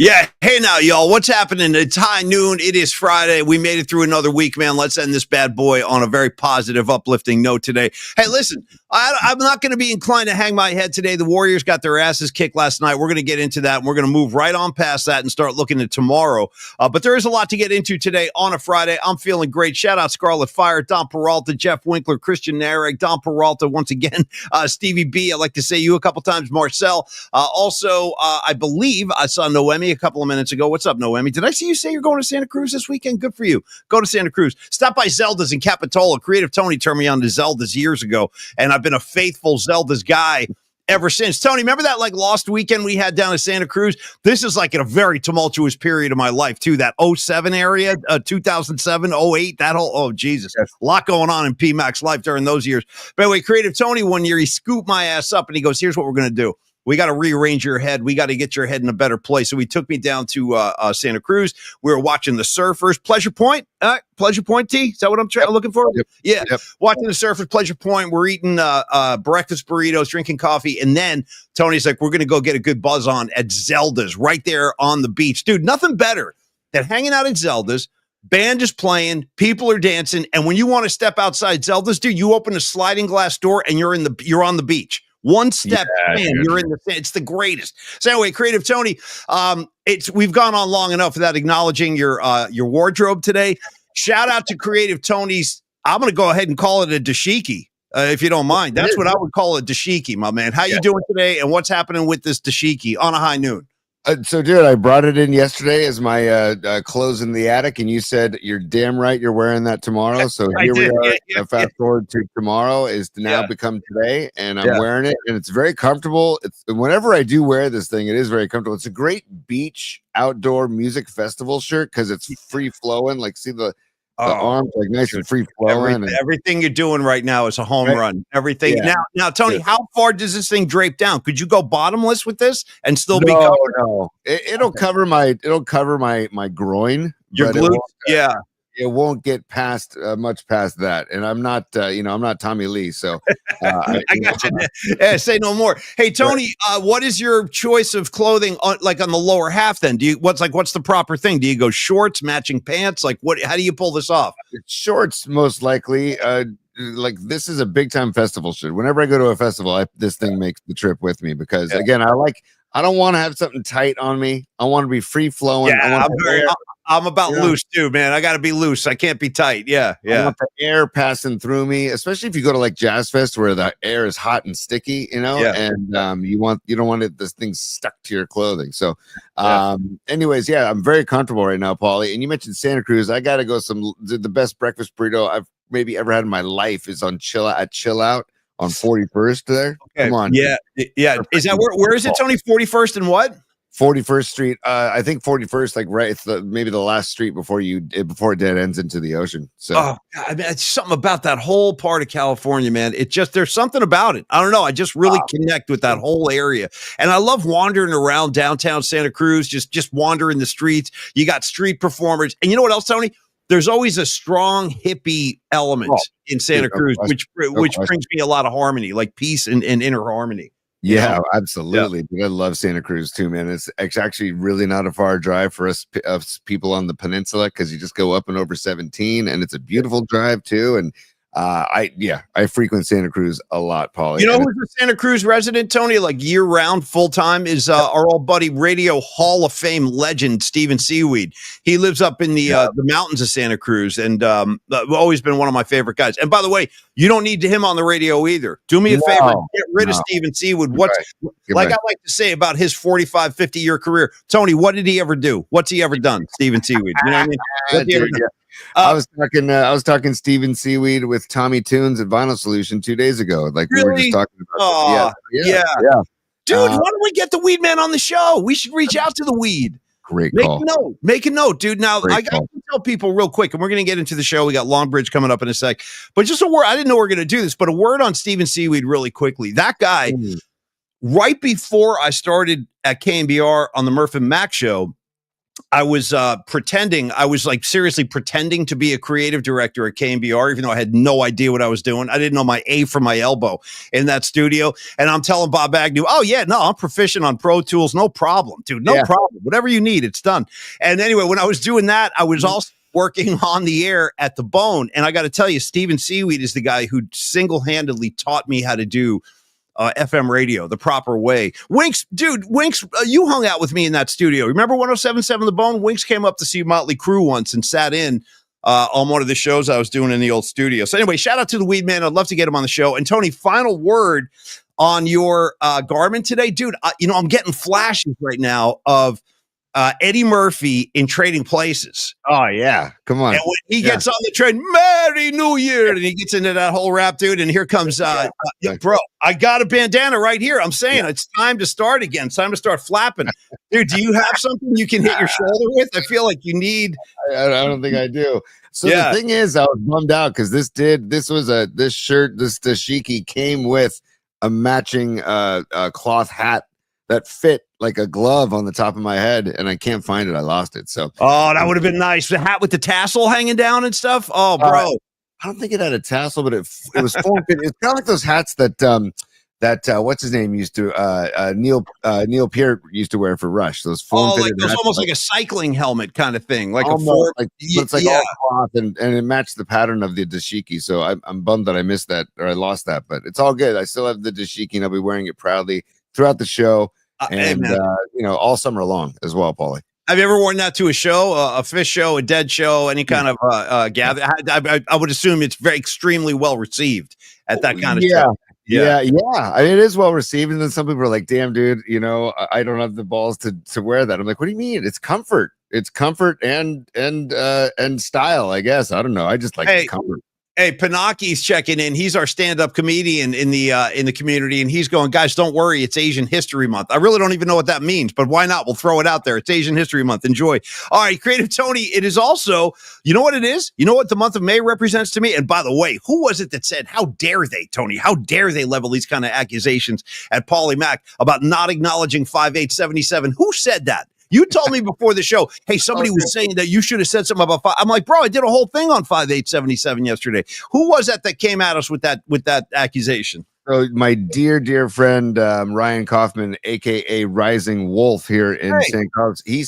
Yeah. Hey now, y'all. What's happening? It's high noon. It is Friday. We made it through another week, man. Let's end this bad boy on a very positive, uplifting note today. Hey, listen, I'm not going to be inclined to hang my head today. The Warriors got their asses kicked last night. We're going to get into that, and we're going to move right on past that and start looking at tomorrow. But there is a lot to get into today on a Friday. I'm feeling great. Shout out Scarlet Fire, Don Peralta, Jeff Winkler, Christian Narek, Don Peralta once again, Stevie B. I'd like to say you a couple times, Marcel. Also, I believe I saw Noemi a couple of minutes ago. What's up, Noemi? Did I see you say you're going to Santa Cruz this weekend? Good for you. Go to Santa Cruz. Stop by Zelda's in Capitola. Creative Tony turned me on to Zelda's years ago, and I've been a faithful Zelda's guy ever since. Tony, remember that like lost weekend we had down at Santa Cruz? This is like in a very tumultuous period of my life, too. That 07 area, 2007, 08, that whole, oh, Jesus. Yes. A lot going on in PMAX life during those years. But anyway, Creative Tony one year, he scooped my ass up, and he goes, here's what we're going to do. We got to rearrange your head. We got to get your head in a better place. So he took me down to Santa Cruz. We were watching the surfers. Pleasure Point. Pleasure Point, T? Is that what I'm looking for? Yep. Yeah. Yep. Watching the surfers, Pleasure Point. We're eating breakfast burritos, drinking coffee. And then Tony's like, we're going to go get a good buzz on at Zelda's right there on the beach. Dude, nothing better than hanging out at Zelda's. Band is playing, people are dancing. And when you want to step outside Zelda's, dude, you open a sliding glass door and you're on the beach. One step, you're in the. It's the greatest. So anyway, Creative Tony, we've gone on long enough without acknowledging your wardrobe today. Shout out to Creative Tony's. I'm going to go ahead and call it a dashiki, if you don't mind. That's what I would call a dashiki, my man. How you doing today, and what's happening with this dashiki on a high noon? So, dude, I brought it in yesterday as my clothes in the attic, and you said you're damn right you're wearing that tomorrow. So here we are. Fast forward to tomorrow is to now become today, and I'm wearing it, and it's very comfortable. It's whenever I do wear this thing, it is very comfortable. It's a great beach outdoor music festival shirt because it's free flowing. Like, see the arms like nice and free flowing. Everything you're doing right now is a home run. Everything. Now, Tony, how far does this thing drape down? Could you go bottomless with this and still be covered? No. It'll cover my groin. Your glutes. It won't get past much past that, and I'm not, I'm not Tommy Lee, so I got you. Say no more. Hey, Tony, what is your choice of clothing on the lower half? Then what's the proper thing? Do you go shorts, matching pants? Like what? How do you pull this off? Shorts, most likely. Like this is a big time festival shirt. Whenever I go to a festival, this thing makes the trip with me because again, I don't want to have something tight on me. I want to be free flowing. I'm about loose too, man. I got to be loose. I can't be tight. Yeah. I want the air passing through me, especially if you go to like Jazz Fest where the air is hot and sticky, and you don't want this thing stuck to your clothing. So, anyways, I'm very comfortable right now, Paulie. And you mentioned Santa Cruz. I got to go. The best breakfast burrito I've maybe ever had in my life is on Chill Out on 41st there. Okay. Come on. Yeah. Is that where is it, Tony? 41st and what? 41st Street. I think 41st, like right, it's maybe the last street before it dead ends into the ocean. So it's something about that whole part of California, man. It just, there's something about it. I don't know. I just really connect with that whole area. And I love wandering around downtown Santa Cruz, just wandering the streets. You got street performers. And you know what else, Tony? There's always a strong hippie element in Santa Cruz, which brings me a lot of harmony, like peace and inner harmony. Yeah, absolutely. Yeah. I love Santa Cruz too, man. It's actually really not a far drive for us people on the peninsula because you just go up and over 17, and it's a beautiful drive too. And I frequent Santa Cruz a lot, Paulie. You know who's a Santa Cruz resident, Tony? Like year round, full time is our old buddy, Radio Hall of Fame legend Stephen Seaweed. He lives up in the mountains of Santa Cruz, and always been one of my favorite guys. And by the way, you don't need him on the radio either. Do me a favor, get rid of Stephen Seaweed. I like to say about his 45, 50-year career, Tony, what did he ever do? What's he ever done, Stephen Seaweed? You know what I mean? What's he ever done? I was talking Stephen Seaweed with Tommy Tunes at Vinyl Solution 2 days ago. Like we were just talking about. Yeah. Dude, why don't we get the Weed Man on the show? We should reach out to the Weed. Great call. Make a note, dude. Now I got to tell people real quick, and we're going to get into the show. We got Longbridge coming up in a sec, but just a word. I didn't know we were going to do this, but a word on Stephen Seaweed really quickly. That guy, right before I started at KNBR on the Murph and Mac show, I was pretending. I was like seriously pretending to be a creative director at KMBR, even though I had no idea what I was doing. I didn't know my A from my elbow in that studio. And I'm telling Bob Agnew, oh, yeah, no, I'm proficient on Pro Tools. No problem, dude. No problem. Whatever you need, it's done. And anyway, when I was doing that, I was also working on the air at the Bone. And I got to tell you, Steven Seaweed is the guy who single-handedly taught me how to do FM radio the proper way. Winks, dude, Winks, you hung out with me in that studio. Remember 107.7 The Bone? Winks came up to see Motley Crue once and sat in on one of the shows I was doing in the old studio. So anyway, shout out to the Weed Man. I'd love to get him on the show. And Tony, final word on your Garmin today. Dude, I'm getting flashes right now of Eddie Murphy in Trading Places. Oh, yeah. Come on. And when he gets on the train, Merry New Year, and he gets into that whole rap, dude, and here comes, bro, I got a bandana right here. I'm saying it's time to start again. It's time to start flapping. Dude, do you have something you can hit your shoulder with? I feel like you need. I don't think I do. So the thing is, I was bummed out because this shirt, this dashiki came with a matching cloth hat that fit like a glove on the top of my head, and I can't find it. I lost it. So, that would have been nice. The hat with the tassel hanging down and stuff. Oh, bro, I don't think it had a tassel, but it was form fit. It's kind of like those hats that what's his name used to Neil Peart used to wear for Rush. Those form fitted hats, almost like a cycling helmet kind of thing, like almost, but it's like all cloth and it matched the pattern of the dashiki. So I'm bummed that I missed that or I lost that, but it's all good. I still have the dashiki and I'll be wearing it proudly throughout the show. And all summer long as well, Paulie. Have you ever worn that to a show, a fish show, a dead show, any kind of gather? I would assume it's very extremely well received at that kind of show. Yeah. I mean, it is well received, and then some people are like, "Damn, dude, I don't have the balls to wear that." I'm like, "What do you mean? It's comfort. It's comfort and style, I guess. I don't know. I just like the comfort." Hey, Pinaki's checking in. He's our stand-up comedian in the community, and he's going, guys, don't worry. It's Asian History Month. I really don't even know what that means, but why not? We'll throw it out there. It's Asian History Month. Enjoy. All right, Creative Tony, it is also, you know what it is? You know what the month of May represents to me? And by the way, who was it that said, how dare they, Tony? How dare they level these kind of accusations at Paulie Mack about not acknowledging 5877? Who said that? You told me before the show, hey, somebody was saying that you should have said something about five. I'm like, bro, I did a whole thing on 5877 yesterday. Who was that came at us with that accusation? So my dear friend Ryan Kaufman, aka Rising Wolf here in St. Carlos, he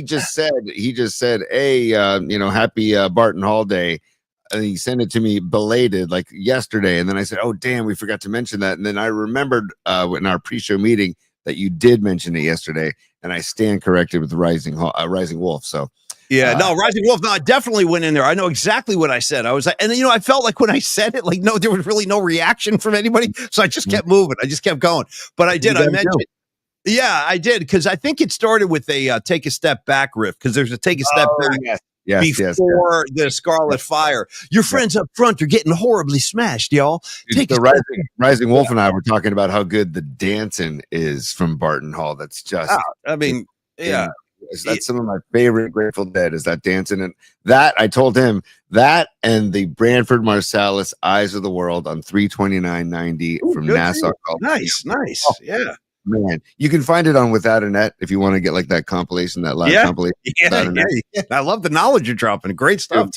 just said, hey, happy Barton Hall Day. And he sent it to me belated like yesterday, and then I said, oh damn, we forgot to mention that. And then I remembered in our pre-show meeting that you did mention it yesterday, and I stand corrected with Rising Wolf. So Rising Wolf. No, I definitely went in there. I know exactly what I said. I was like, and then, I felt like when I said it, like, no, there was really no reaction from anybody. So I just kept moving. I just kept going. But I did. I mentioned. Yeah, I did, because I think it started with a Take a Step Back riff, because there's a Take a Step Back. Before the Scarlet Fire. Your friends up front are getting horribly smashed, y'all. Rising Wolf and I were talking about how good the dancing is from Barton Hall. That's just, that's some of my favorite Grateful Dead is that dancing. And that, I told him, that and the Branford Marsalis Eyes of the World on 329.90 from Nassau. Nice. Oh, yeah. Man, you can find it on Without a Net if you want to get like that compilation, that live compilation. Yeah. I love the knowledge you're dropping. Great stuff.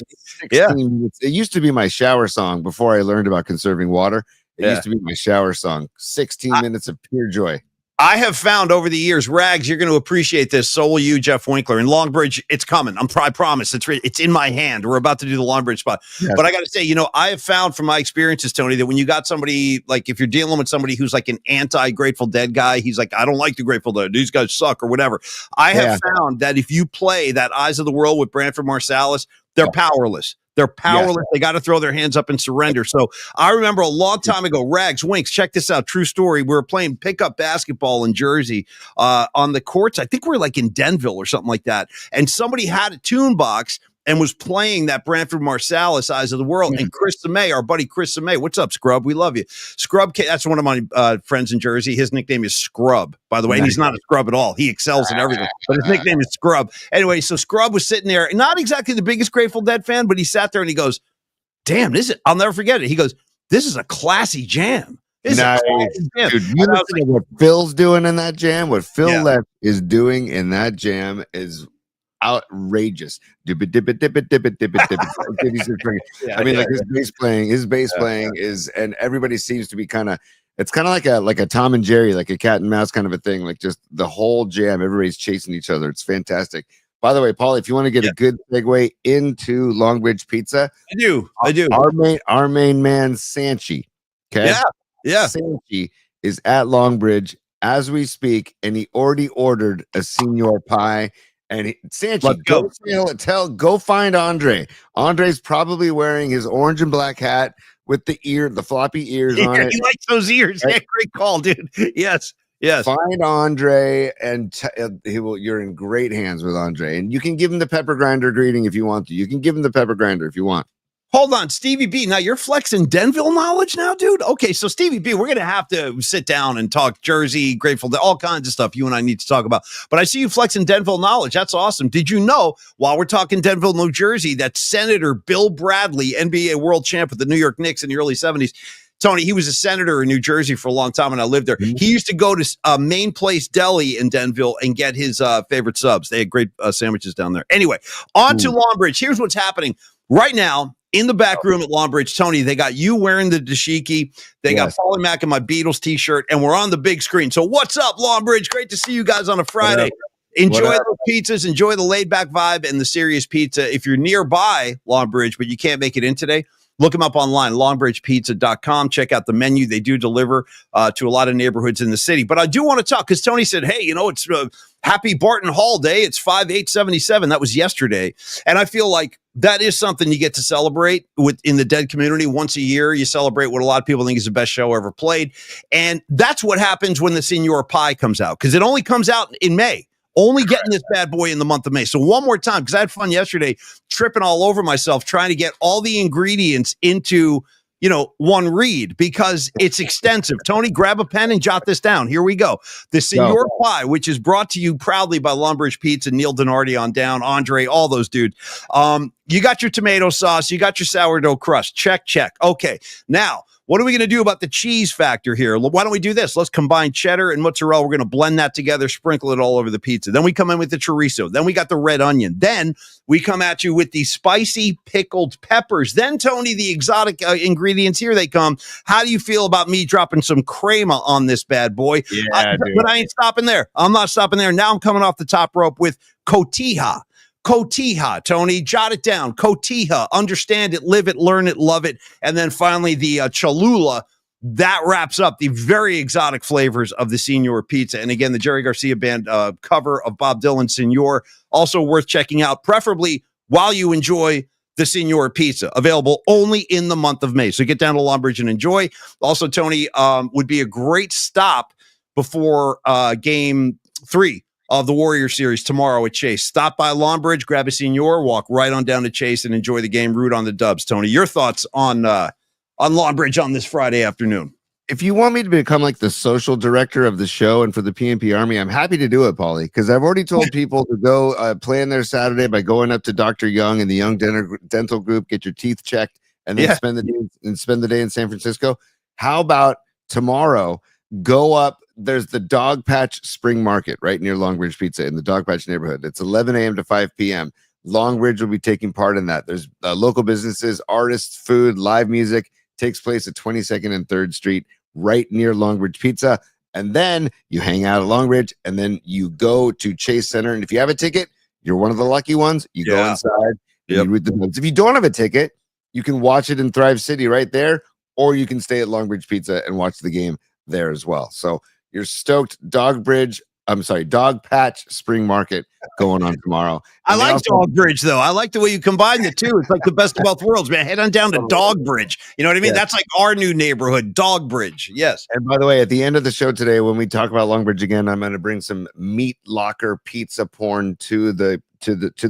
Minutes. It used to be my shower song before I learned about conserving water. It used to be my shower song. 16 minutes of pure joy. I have found over the years, Rags, you're going to appreciate this. So will you, Jeff Winkler. And Longbridge, it's coming. I promise. It's in my hand. We're about to do the Longbridge spot. Yes. But I got to say, I have found from my experiences, Tony, that when you got somebody, like if you're dealing with somebody who's like an anti-Grateful Dead guy, he's like, I don't like the Grateful Dead. These guys suck or whatever. I have found that if you play that Eyes of the World with Branford Marsalis, they're powerless. They're powerless. Yes. They got to throw their hands up and surrender. So I remember a long time ago, Rags, Winks, check this out. True story. We were playing pickup basketball in Jersey on the courts. I think we were like in Denville or something like that. And somebody had a tune box and was playing that Branford Marsalis Eyes of the World. And Chris Samay, our buddy Chris Samay, what's up, Scrub? We love you. Scrub, that's one of my friends in Jersey. His nickname is Scrub, by the way. And he's not a scrub at all. He excels in everything. But his nickname is Scrub. Anyway, so Scrub was sitting there, not exactly the biggest Grateful Dead fan, but he sat there and he goes, damn, I'll never forget it. He goes, this is a classy jam. Nice. Dude, you listen to what Phil's doing in that jam. What Phil Left is doing in that jam is outrageous. Dip it, dip it, dip it, dip it, dip it, dip it. I mean, like his bass playing is, and everybody seems to be kind of. It's kind of like a Tom and Jerry, like a cat and mouse kind of a thing. Like just the whole jam, everybody's chasing each other. It's fantastic. By the way, Paul, if you want to get a good segue into Longbridge Pizza, I do. Our main man, Sanchi. Okay. Yeah. Sanchi is at Longbridge as we speak, and he already ordered a senior pie. And Sanchi, go find Andre. Andre's probably wearing his orange and black hat with the floppy ears on it. He likes those ears. Right? Yeah, great call, dude. Yes. Find Andre, and you're in great hands with Andre. And you can give him the pepper grinder greeting if you want to. You can give him the pepper grinder if you want. Hold on, Stevie B. Now you're flexing Denville knowledge now, dude? Okay, so Stevie B, we're going to have to sit down and talk Jersey, Grateful Dead, all kinds of stuff you and I need to talk about. But I see you flexing Denville knowledge. That's awesome. Did you know, while we're talking Denville, New Jersey, that Senator Bill Bradley, NBA world champ with the New York Knicks in the early 70s, Tony, he was a senator in New Jersey for a long time, and I lived there. He used to go to Main Place Deli in Denville and get his favorite subs. They had great sandwiches down there. Anyway, on to Longbridge. Here's what's happening right now. In the back room at Longbridge, Tony, they got you wearing the dashiki. They got Paulie Mack in my Beatles t-shirt, and we're on the big screen. So what's up, Longbridge? Great to see you guys on a Friday. Enjoy the pizzas. Enjoy the laid-back vibe and the serious pizza. If you're nearby Longbridge, but you can't make it in today, look them up online, longbridgepizza.com. Check out the menu. They do deliver to a lot of neighborhoods in the city. But I do want to talk because Tony said, hey, it's Happy Barton Hall Day. It's 5/8/77. That was yesterday. And I feel like that is something you get to celebrate in the Dead community once a year. You celebrate what a lot of people think is the best show ever played. And that's what happens when the Senior Pie comes out, because it only comes out in May. Only getting this bad boy in the month of May. So one more time, because I had fun yesterday tripping all over myself trying to get all the ingredients into, one read, because it's extensive. Tony, grab a pen and jot this down. Here we go. The Senior Pie, which is brought to you proudly by Longbridge Pizza, Neil Donardi on down, Andre, all those dudes. You got your tomato sauce. You got your sourdough crust. Check. Okay, now, what are we going to do about the cheese factor here? Why don't we do this? Let's combine cheddar and mozzarella. We're going to blend that together, sprinkle it all over the pizza. Then we come in with the chorizo. Then we got the red onion. Then we come at you with the spicy pickled peppers. Then, Tony, the exotic ingredients, here they come. How do you feel about me dropping some crema on this bad boy? Yeah, but I ain't stopping there. I'm not stopping there. Now I'm coming off the top rope with cotija. Cotija, Tony, jot it down. Cotija, understand it, live it, learn it, love it. And then finally the Cholula. That wraps up the very exotic flavors of the Senior Pizza. And again, the Jerry Garcia Band cover of Bob Dylan's Senior, also worth checking out, preferably while you enjoy the Senior Pizza, available only in the month of May. So get down to Longbridge and enjoy. Also, Tony, would be a great stop before Game 3 of the Warrior Series tomorrow at Chase. Stop by Longbridge, grab a Senior, walk right on down to Chase and enjoy the game. Root on the Dubs. Tony, your thoughts on Longbridge on this Friday afternoon? If you want me to become like the social director of the show and for the PMP Army, I'm happy to do it, Paulie, because I've already told people to go plan their Saturday by going up to Dr. Young and the Young Dental Group, get your teeth checked, and then spend the day in San Francisco. How about tomorrow? Go up. There's the Dog Patch Spring Market right near Longbridge Pizza in the Dog Patch neighborhood. It's 11 a.m. to 5 p.m. Longbridge will be taking part in that. There's local businesses, artists, food, live music. Takes place at 22nd and 3rd Street right near Longbridge Pizza. And then you hang out at Longbridge, and then you go to Chase Center. And if you have a ticket, you're one of the lucky ones. You go inside. You read the notes. If you don't have a ticket, you can watch it in Thrive City right there, or you can stay at Longbridge Pizza and watch the game there as well. So you're stoked. Dog Patch Spring Market going on tomorrow. I like Dogbridge, though. I like the way you combine the two. It's like the best of both worlds, man. Head on down to Dogbridge. You know what I mean? That's like our new neighborhood, Dogbridge. Yes. And by the way, at the end of the show today, when we talk about Longbridge again, I'm going to bring some meat locker pizza porn to the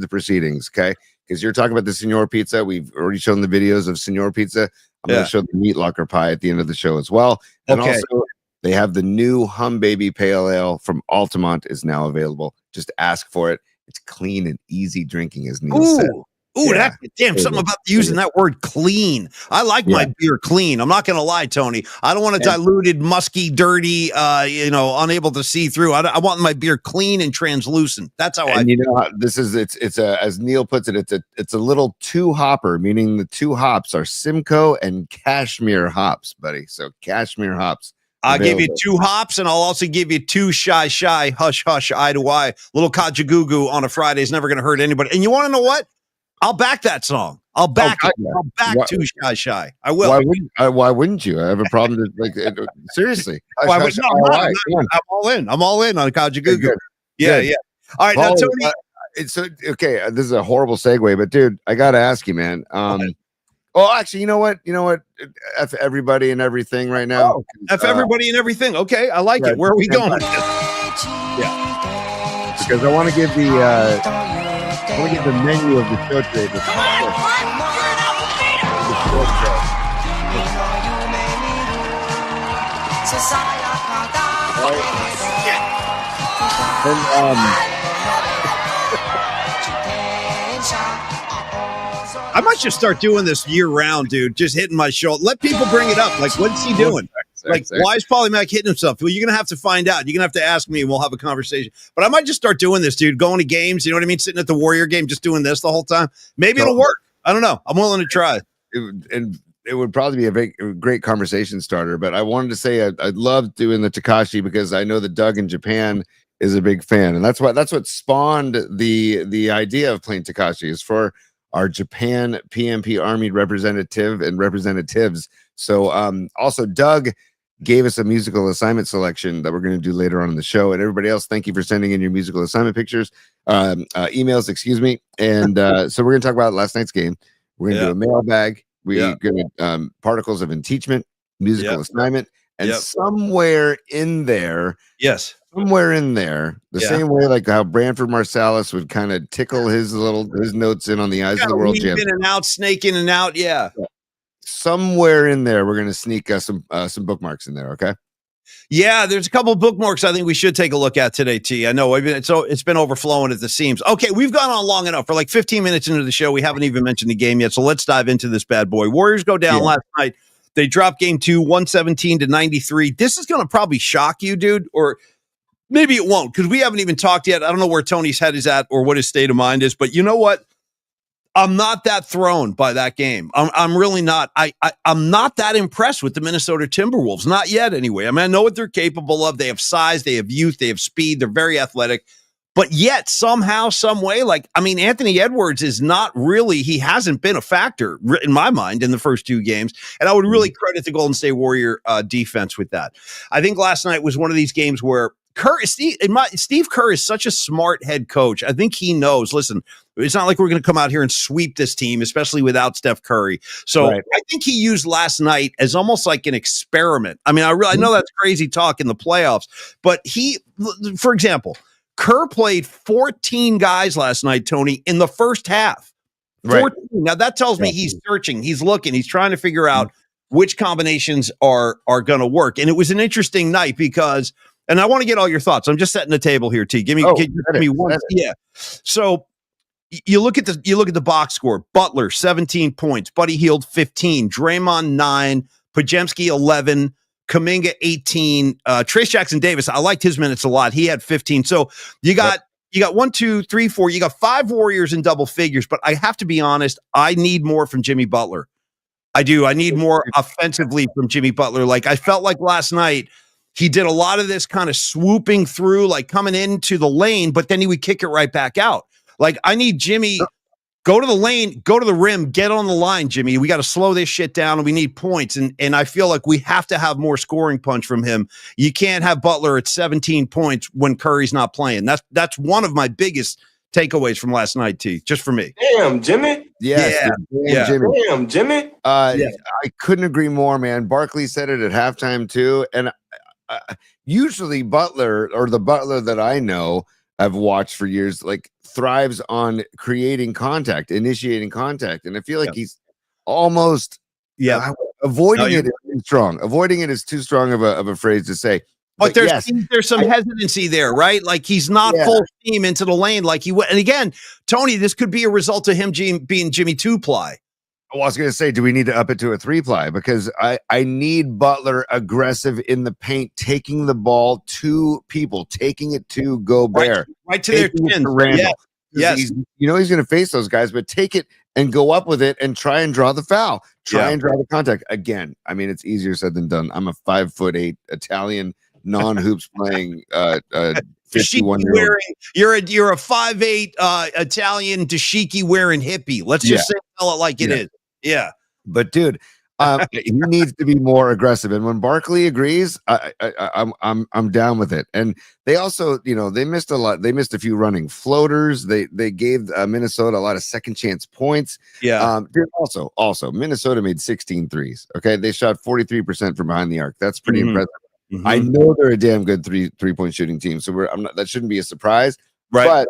proceedings. Okay, because you're talking about the Senior Pizza. We've already shown the videos of Senior Pizza. I'm going to show the meat locker pie at the end of the show as well. And also, they have the new Hum Baby Pale Ale from Altamont is now available. Just ask for it. It's clean and easy drinking, as Neil said. Ooh, Yeah. something about using that word clean. I like my beer clean. I'm not going to lie, Tony. I don't want it diluted, musky, dirty, unable to see through. I want my beer clean and translucent. That's how you know how this is. It's a, as Neil puts it, it's a little two hopper, meaning the two hops are Simcoe and Cashmere hops, buddy. So Cashmere hops. I'll give you 2 hops, and I'll also give you 2 shy, hush, hush, eye to eye. Little kajagoogoo on a Friday is never going to hurt anybody. And you want to know what? I'll back that song. I'll back it. I'll back 2 shy. I will. Why wouldn't you? I have a problem. Seriously. I'm all in. I'm all in on kajagoogoo. Yeah. All right, now Tony. Okay. This is a horrible segue, but dude, I got to ask you, man. Well, actually, you know what? F everybody and everything right now. F everybody and everything. Okay, I like it. Where are we going? Because I want to give the menu of the show today. I might just start doing this year round, dude. Just hitting my shoulder. Let people bring it up. Like, what's he doing? Like, why is Paulie Mac hitting himself? Well, you're going to have to find out. You're going to have to ask me and we'll have a conversation. But I might just start doing this, dude. Going to games, you know what I mean? Sitting at the Warrior game, just doing this the whole time. Maybe it'll work. I don't know. I'm willing to try. It would probably be a great conversation starter. But I wanted to say I love doing the Takashi because I know that Doug in Japan is a big fan. And that's what spawned the idea of playing Takashi is for our Japan PMP Army representative and representatives. So also Doug gave us a musical assignment selection that we're going to do later on in the show. And everybody else, thank you for sending in your musical assignment pictures, emails, excuse me. And so we're going to talk about last night's game. We're going to do a mailbag. We're going to particles of impeachment, musical assignment, and somewhere in there, the same way like how Branford Marsalis would kind of tickle his notes in on the Eyes of the World Jam. In and out, snake in and out, somewhere in there, we're going to sneak some bookmarks in there, okay? Yeah, there's a couple of bookmarks I think we should take a look at today, T. I know it's been overflowing at the seams. Okay, we've gone on long enough. For like 15 minutes into the show, we haven't even mentioned the game yet, so let's dive into this bad boy. Warriors go down last night. They dropped game 2, 117-93. This is going to probably shock you, dude, or maybe it won't, because we haven't even talked yet. I don't know where Tony's head is at or what his state of mind is, but you know what? I'm not that thrown by that game. I'm really not. I'm not that impressed with the Minnesota Timberwolves. Not yet, anyway. I mean, I know what they're capable of. They have size, they have youth, they have speed. They're very athletic. But yet, somehow, some way, Anthony Edwards is not really, he hasn't been a factor, in my mind, in the first 2 games. And I would really credit the Golden State Warrior defense with that. I think last night was one of these games where Steve Kerr is such a smart head coach. I think he knows, listen, it's not like we're going to come out here and sweep this team, especially without Steph Curry. So I think he used last night as almost like an experiment. I mean, I know that's crazy talk in the playoffs, but for example, Kerr played 14 guys last night, Tony, in the first half. 14. Right. Now, that tells me he's searching, he's looking, he's trying to figure out which combinations are going to work. And it was an interesting night because, and I want to get all your thoughts. I'm just setting the table here, T. Give me one. Yeah. So you look at the box score. Butler, 17 points. Buddy Hield, 15. Draymond, 9. Podziemski, 11. Kuminga, 18. Trace Jackson Davis, I liked his minutes a lot. He had 15. So you got 1, 2, 3, 4. You got 5 Warriors in double figures, but I have to be honest, I need more from Jimmy Butler. I do. I need more offensively from Jimmy Butler. Like, I felt like last night he did a lot of this kind of swooping through, like coming into the lane, but then he would kick it right back out. Like, I need Jimmy, go to the lane, go to the rim, get on the line, Jimmy. We got to slow this shit down and we need points. And I feel like we have to have more scoring punch from him. You can't have Butler at 17 points when Curry's not playing. That's one of my biggest takeaways from last night, T, just for me. Damn, Jimmy. Yes, Jimmy. Damn, Jimmy. I couldn't agree more, man. Barkley said it at halftime too. And usually Butler, or the Butler that I know, I've watched for years, like thrives on creating contact, initiating contact. And I feel like he's almost avoiding it is too strong. Avoiding it is too strong of a phrase to say. But there's some hesitancy there, right? Like he's not full steam into the lane like he would. And again, Tony, this could be a result of him being Jimmy 2-ply. Well, I was going to say, do we need to up it to a 3-ply? Because I need Butler aggressive in the paint, taking the ball to people, taking it to Gobert. Right to their chins. Yes. He's going to face those guys, but take it and go up with it and try and draw the foul. Try and draw the contact. Again, I mean, it's easier said than done. I'm a 5'8" Italian non-hoops playing 51-year-old. You're a 5'8" Italian dashiki wearing hippie. Let's just tell it like it is. Yeah. But dude, he needs to be more aggressive. And when Barkley agrees, I'm down with it. And they also, they missed a lot. They missed a few running floaters. They gave Minnesota a lot of second chance points. Yeah. Dude, also Minnesota made 16 threes. Okay. They shot 43% from behind the arc. That's pretty impressive. Mm-hmm. I know they're a damn good three-point shooting team. So that shouldn't be a surprise. Right. But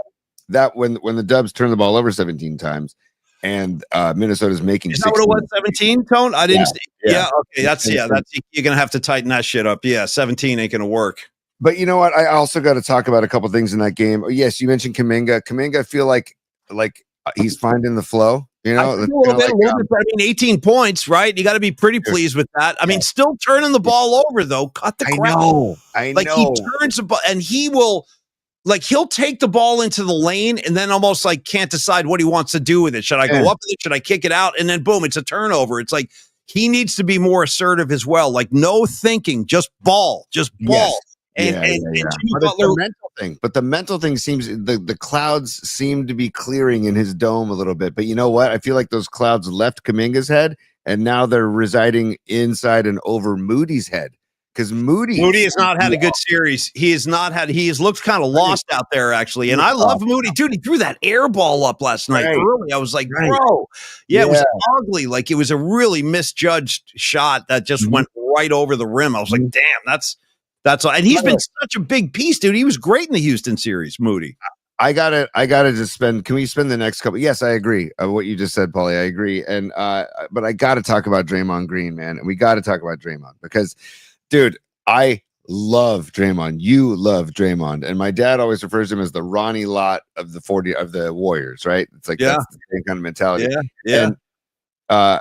that when the Dubs turn the ball over 17 times, and Minnesota's making. Is that what it was? 17, Tone? I didn't. Yeah. Okay. That's you're gonna have to tighten that shit up. Yeah. 17 ain't gonna work. But you know what? I also got to talk about a couple things in that game. Yes, you mentioned Kuminga. Kuminga, I feel like he's finding the flow. A little bit. I mean, 18 points, right? You got to be pretty pleased with that. I mean, still turning the ball over though. Cut the crap. I know. He turns the ball, and he will. Like he'll take the ball into the lane and then almost like can't decide what he wants to do with it. Should I go up with it? Should I kick it out? And then boom, it's a turnover. It's like he needs to be more assertive as well. Like no thinking, just ball. Yes. And but it's the mental thing. But the mental thing seems the clouds seem to be clearing in his dome a little bit. But you know what? I feel like those clouds left Kuminga's head and now they're residing inside and over Moody's head. Because Moody has not had a good series. He has looked kind of lost out there, actually. And I love Moody. Dude, he threw that air ball up last night early. I was like, bro. Yeah, it was ugly. Like, it was a really misjudged shot that just went right over the rim. I was like, damn, that's all. And he's been such a big piece, dude. He was great in the Houston series, Moody. I gotta just spend. Can we spend the next couple? Yes, I agree. What you just said, Paulie, I agree. And but I got to talk about Draymond Green, man. And we got to talk about Draymond because, dude, I love Draymond. You love Draymond, and my dad always refers to him as the Ronnie Lott of the Warriors. Right? It's like that's the same kind of mentality. Yeah. And,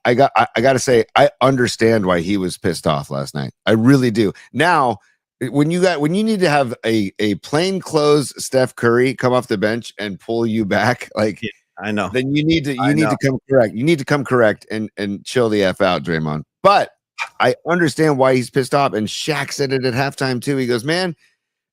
I got to say, I understand why he was pissed off last night. I really do. Now, when you need to have a plain clothes Steph Curry come off the bench and pull you back, like I know, then you need to come correct. You need to come correct and chill the F out, Draymond. But I understand why he's pissed off. And Shaq said it at halftime too. He goes, man,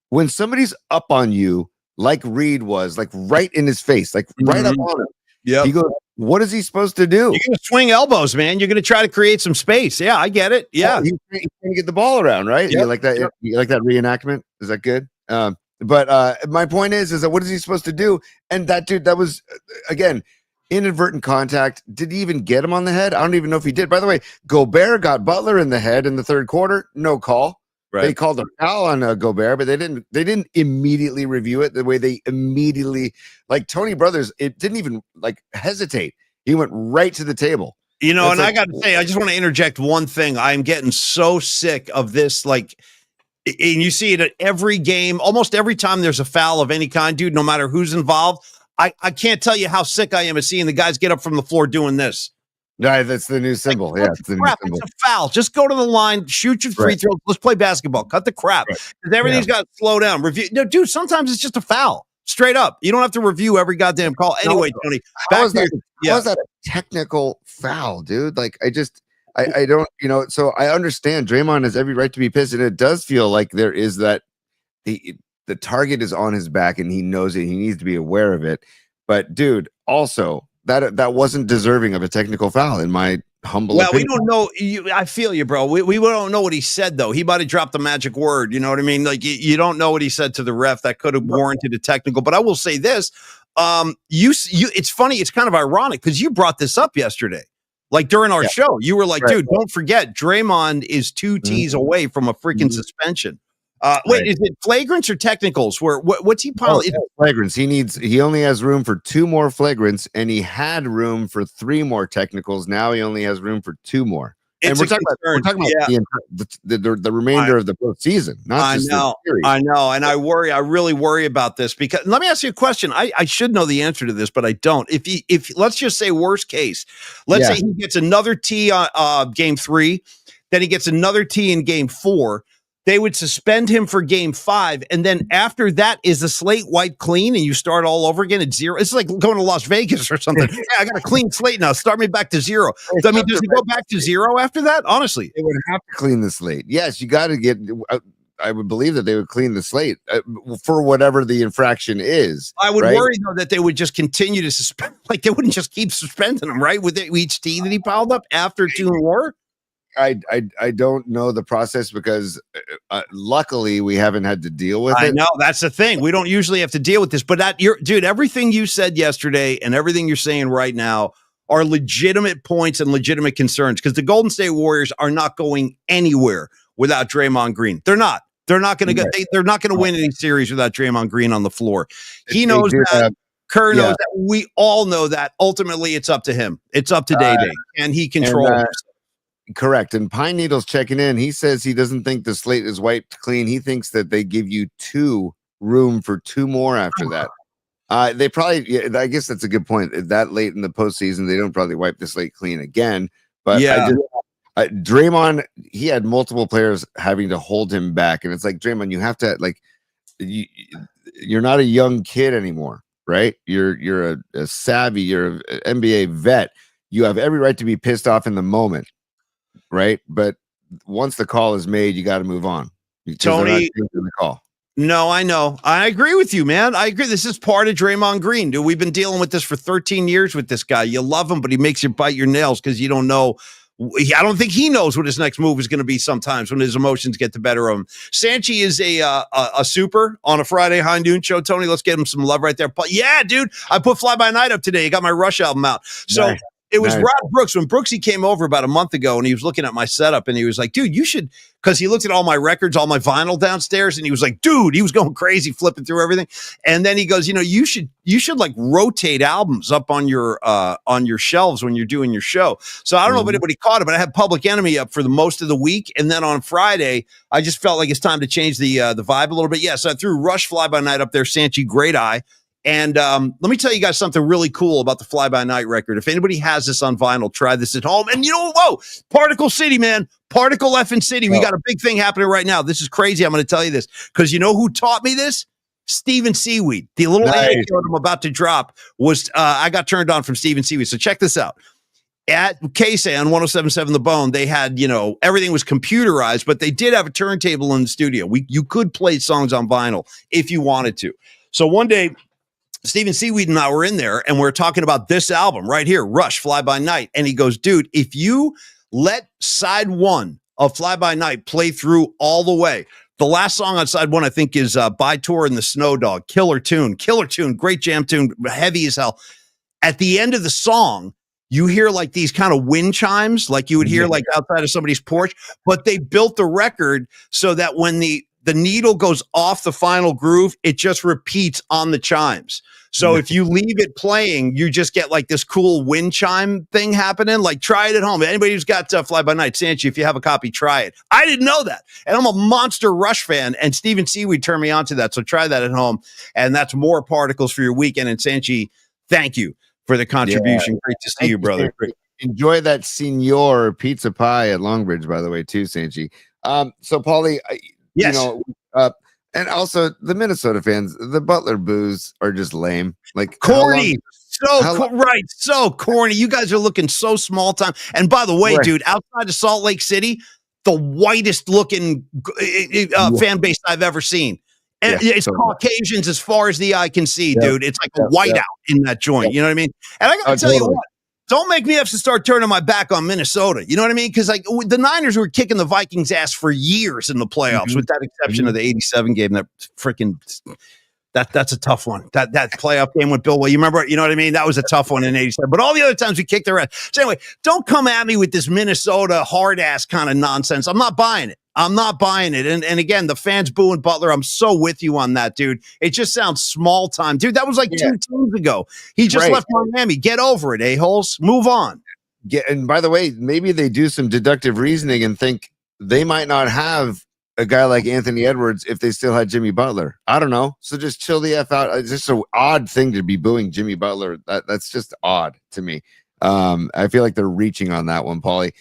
when somebody's up on you, like Reed was, like right in his face, like right up on him. Yeah. He goes, what is he supposed to do? You're going to swing elbows, man. You're going to try to create some space. Yeah, I get it. Yeah. He's going to get the ball around, right? Yep. You like that? Yep. You like that reenactment? Is that good? But my point is that what is he supposed to do? And that dude, that was, again, inadvertent contact. Did he even get him on the head? I don't even know if he did. By the way, Gobert got Butler in the head in the third quarter. No call. Right. They called a foul on Gobert, but they didn't immediately review it the way they immediately, like Tony Brothers, it didn't even like hesitate. He went right to the table. You know, and I got to say, I just want to interject one thing. I'm getting so sick of this, like, and you see it at every game, almost every time there's a foul of any kind, dude, no matter who's involved. I can't tell you how sick I am of seeing the guys get up from the floor doing this. Right, that's the new symbol. Like, it's the new symbol. It's a foul. Just go to the line, shoot your free throws. Let's play basketball. Cut the crap. Because everything's got to slow down. Review. No, dude, sometimes it's just a foul. Straight up. You don't have to review every goddamn call. Anyway, Tony, how is that a technical foul, dude? Like, I don't, so I understand Draymond has every right to be pissed, and it does feel like there is that the target is on his back, and he knows it. He needs to be aware of it. But, dude, also, that wasn't deserving of a technical foul in my humble opinion. We don't know. I feel you, bro. We don't know what he said, though. He might have dropped the magic word. You know what I mean? Like, you don't know what he said to the ref that could have warranted a technical. But I will say this. It's funny. It's kind of ironic because you brought this up yesterday. Like during our show, you were like, dude, don't forget, Draymond is 2 T's away from a freaking suspension. Wait, is it flagrants or technicals? What's he piling? Flagrants. He only has room for 2 more flagrants, and he had room for 3 more technicals. Now he only has room for 2 more. And we're talking about the remainder of the postseason, not just the series. I know, and I really worry about this because let me ask you a question. I should know the answer to this, but I don't. If let's just say worst case, let's say he gets another T on game 3, then he gets another T in game 4. They would suspend him for game 5, and then after that, is the slate wiped clean, and you start all over again at 0? It's like going to Las Vegas or something. I got a clean slate now. Start me back to 0. I mean, does it go back to 0 after that? Honestly, they would have to clean the slate. Yes, you got to get. I would believe that they would clean the slate for whatever the infraction is. I would worry though that they would just continue to suspend. Like they wouldn't just keep suspending him, right? With each T that he piled up after 2 more. I don't know the process because luckily we haven't had to deal with it. I know that's the thing. We don't usually have to deal with this, but dude, everything you said yesterday and everything you're saying right now are legitimate points and legitimate concerns because the Golden State Warriors are not going anywhere without Draymond Green. They're not. They're not going to go. They're not going to win any series without Draymond Green on the floor. He knows that. Kerr knows that. We all know that. Ultimately, it's up to him. It's up to Day-Day, and he controls. Correct. And Pine Needle's checking in. He says he doesn't think the slate is wiped clean. He thinks that they give you room for 2 more after that. They probably, I guess that's a good point. That late in the postseason, they don't probably wipe the slate clean again. But Draymond, he had multiple players having to hold him back. And it's like, Draymond, you have to, you're not a young kid anymore, right? You're a savvy, you're an NBA vet. You have every right to be pissed off in the moment. Right, but once the call is made, you got to move on. Tony, the call. No, I know. I agree with you, man. I agree. This is part of Draymond Green, dude. We've been dealing with this for 13 years with this guy. You love him, but he makes you bite your nails because you don't know. I don't think he knows what his next move is going to be sometimes when his emotions get the better of him. Sanchi is a super on a Friday high noon show. Tony, let's get him some love right there. Yeah, dude. I put Fly By Night up today. I got my Rush album out. So nice. It was Rob Brooks when Brooksy came over about a month ago and he was looking at my setup and he was like, dude, you should, because he looked at all my records, all my vinyl downstairs, and he was like, dude, he was going crazy, flipping through everything. And then he goes, you should like rotate albums up on your shelves when you're doing your show. So I don't know if anybody caught it, but I had Public Enemy up for the most of the week. And then on Friday, I just felt like it's time to change the vibe a little bit. Yeah, so I threw Rush Fly By Night up there, Sanchi Great Eye. And let me tell you guys something really cool about the Fly By Night record. If anybody has this on vinyl, try this at home. And Particle City, man. Particle effing City. We got a big thing happening right now. This is crazy. I'm going to tell you this because you know who taught me this? Steven Seaweed. The little anecdote I'm about to drop was I got turned on from Steven Seaweed. So check this out. At KSA on 107.7 The Bone, they had, everything was computerized, but they did have a turntable in the studio. You could play songs on vinyl if you wanted to. So one day, Steven Seaweed and I were in there and we're talking about this album right here, Rush, Fly By Night. And he goes, dude, if you let side 1 of Fly By Night play through all the way, the last song on side 1, I think, is By Tour and the Snow Dog. Killer tune, great jam tune, heavy as hell. At the end of the song, you hear like these kind of wind chimes, like you would hear like outside of somebody's porch, but they built the record so that when the needle goes off the final groove, it just repeats on the chimes. So if you leave it playing, you just get like this cool wind chime thing happening. Like try it at home. Anybody who's got Fly By Night, Sanchi, if you have a copy, try it. I didn't know that. And I'm a monster Rush fan, and Steven Seaweed turned me on to that. So try that at home. And that's more particles for your weekend. And Sanchi, thank you for the contribution. Great to see you, brother. Enjoy that Senor pizza pie at Longbridge, by the way, too, Sanchi. So, Paulie, yes. And also the Minnesota fans, the Butler boos are just lame. Like corny. So corny. You guys are looking so small time. And by the way, dude, outside of Salt Lake City, the whitest looking fan base I've ever seen. And it's Caucasians as far as the eye can see, dude. It's like a whiteout in that joint. You know what I mean? And I got to tell you what. Don't make me have to start turning my back on Minnesota. You know what I mean? Because like the Niners were kicking the Vikings' ass for years in the playoffs, with that exception of the '87 game. That freaking that's a tough one. That playoff game with Bill. Well, you remember? You know what I mean? That was a tough one in '87. But all the other times we kicked their ass. So anyway, don't come at me with this Minnesota hard ass kind of nonsense. I'm not buying it. And again, the fans booing Butler. I'm so with you on that, dude. It just sounds small time. Dude, that was like 2 teams ago. He just left Miami. Get over it, a-holes. Move on. And by the way, maybe they do some deductive reasoning and think they might not have a guy like Anthony Edwards if they still had Jimmy Butler. I don't know. So just chill the F out. It's just an odd thing to be booing Jimmy Butler. That's just odd to me. I feel like they're reaching on that one, Paulie.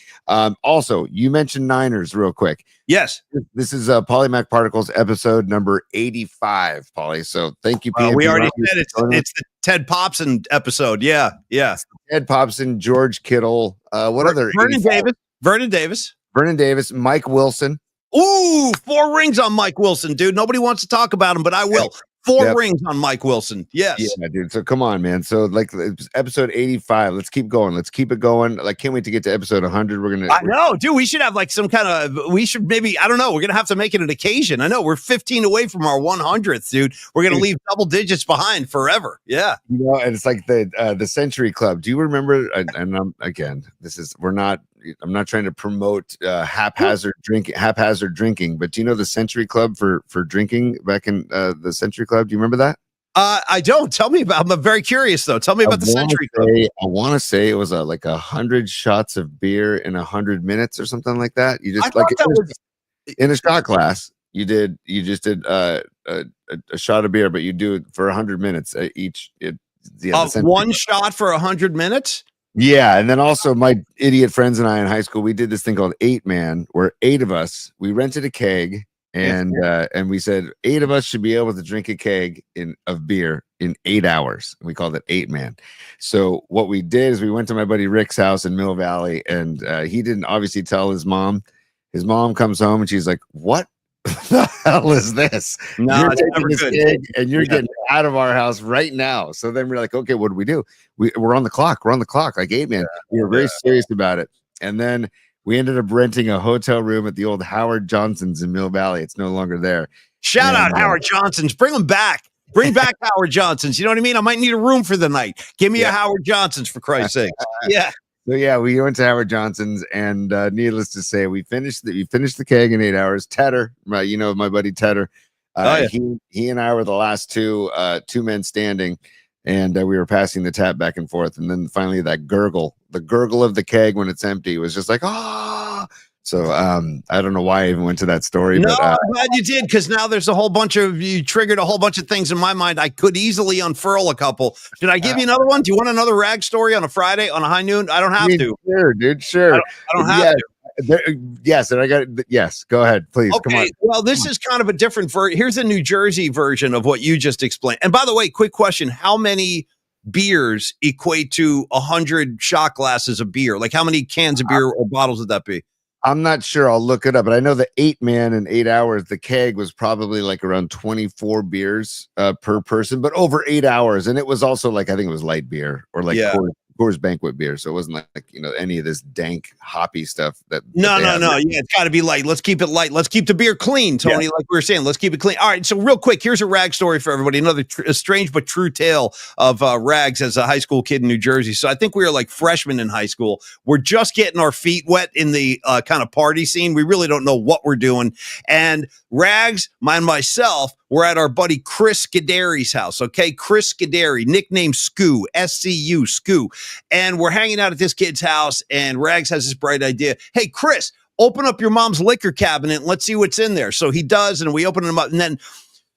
Also, you mentioned Niners real quick. Yes. This is Polymac Particles episode number 85, Paulie. So thank you, PMP. We already said it's the Ted Popson episode. Yeah. Ted Popson, George Kittle. Other? Vernon Davis. Mike Wilson. Ooh, 4 rings on Mike Wilson, dude. Nobody wants to talk about him, but I will. 4 rings on Mike Wilson. Yes. Yeah, dude. So come on, man. So like episode 85. Let's keep going. Let's keep it going. Like, can't wait to get to episode 100. I know, dude. We should have like some kind of, maybe, I don't know. We're going to have to make it an occasion. I know we're 15 away from our 100th, dude. We're going to leave double digits behind forever. Yeah. And it's like the Century Club. Do you remember? And I'm not trying to promote haphazard drinking, but do you know the Century Club for drinking back in the Century Club? Do you remember that? I don't. Tell me about. I'm very curious though. Tell me about the Century Club. I want to say it was like 100 shots of beer in 100 minutes or something like that. You just in a shot glass. You just did a shot of beer, but you do it for 100 minutes each. One shot for 100 minutes. Yeah, and then also my idiot friends and I in high school, we did this thing called 8-Man, where 8 of us, we rented a keg, and we said 8 of us should be able to drink a keg of beer in 8 hours. And we called it 8-Man. So what we did is we went to my buddy Rick's house in Mill Valley, and he didn't obviously tell his mom. His mom comes home and she's like, "What the hell is this? No, it's never good. And you're getting out of our house right now." So then we're like, okay, what do we do? We're on the clock. Like 8-Man. We were very serious about it. And then we ended up renting a hotel room at the old Howard Johnson's in Mill Valley. It's no longer there. Shout out Howard Johnson's. Bring them back. Bring back Howard Johnson's. You know what I mean? I might need a room for the night. Give me a Howard Johnson's, for Christ's sake. Yeah. So we went to Howard Johnson's, and needless to say, we finished the keg in 8 hours. Tedder, my buddy Tedder, he and I were the last two men standing, and we were passing the tap back and forth, and then finally the gurgle of the keg when it's empty was just like, ah. So I don't know why I even went to that story. No, but, I'm glad you did, because now there's you triggered a whole bunch of things in my mind. I could easily unfurl a couple. Did I give you another one? Do you want another rag story on a Friday on a high noon? I don't have to. Sure, dude. Sure. I don't have to. Yes, and yes. Go ahead, please. Okay. Come on. Well, this is kind of a different here's a New Jersey version of what you just explained. And by the way, quick question: how many beers equate to 100 shot glasses of beer? Like, how many cans of beer or bottles would that be? I'm not sure. I'll look it up, but I know the 8-Man in 8 hours, the keg was probably like around 24 beers per person, but over 8 hours. And it was also like, I think it was light beer or like Coors Banquet beer. So it wasn't like, any of this dank hoppy stuff No. Yeah, it's got to be light. Let's keep it light. Let's keep the beer clean, Tony, like we were saying. Let's keep it clean. All right. So real quick, here's a rag story for everybody. Another strange but true tale of rags as a high school kid in New Jersey. So I think we were like freshmen in high school. We're just getting our feet wet in the kind of party scene. We really don't know what we're doing. And rags, myself, we're at our buddy Chris Scuderi's house, okay? Chris Scuderi, nicknamed Scoo, S-C-U, Scoo. And we're hanging out at this kid's house, and Rags has this bright idea. Hey, Chris, open up your mom's liquor cabinet and let's see what's in there. So he does, and we open them up, and then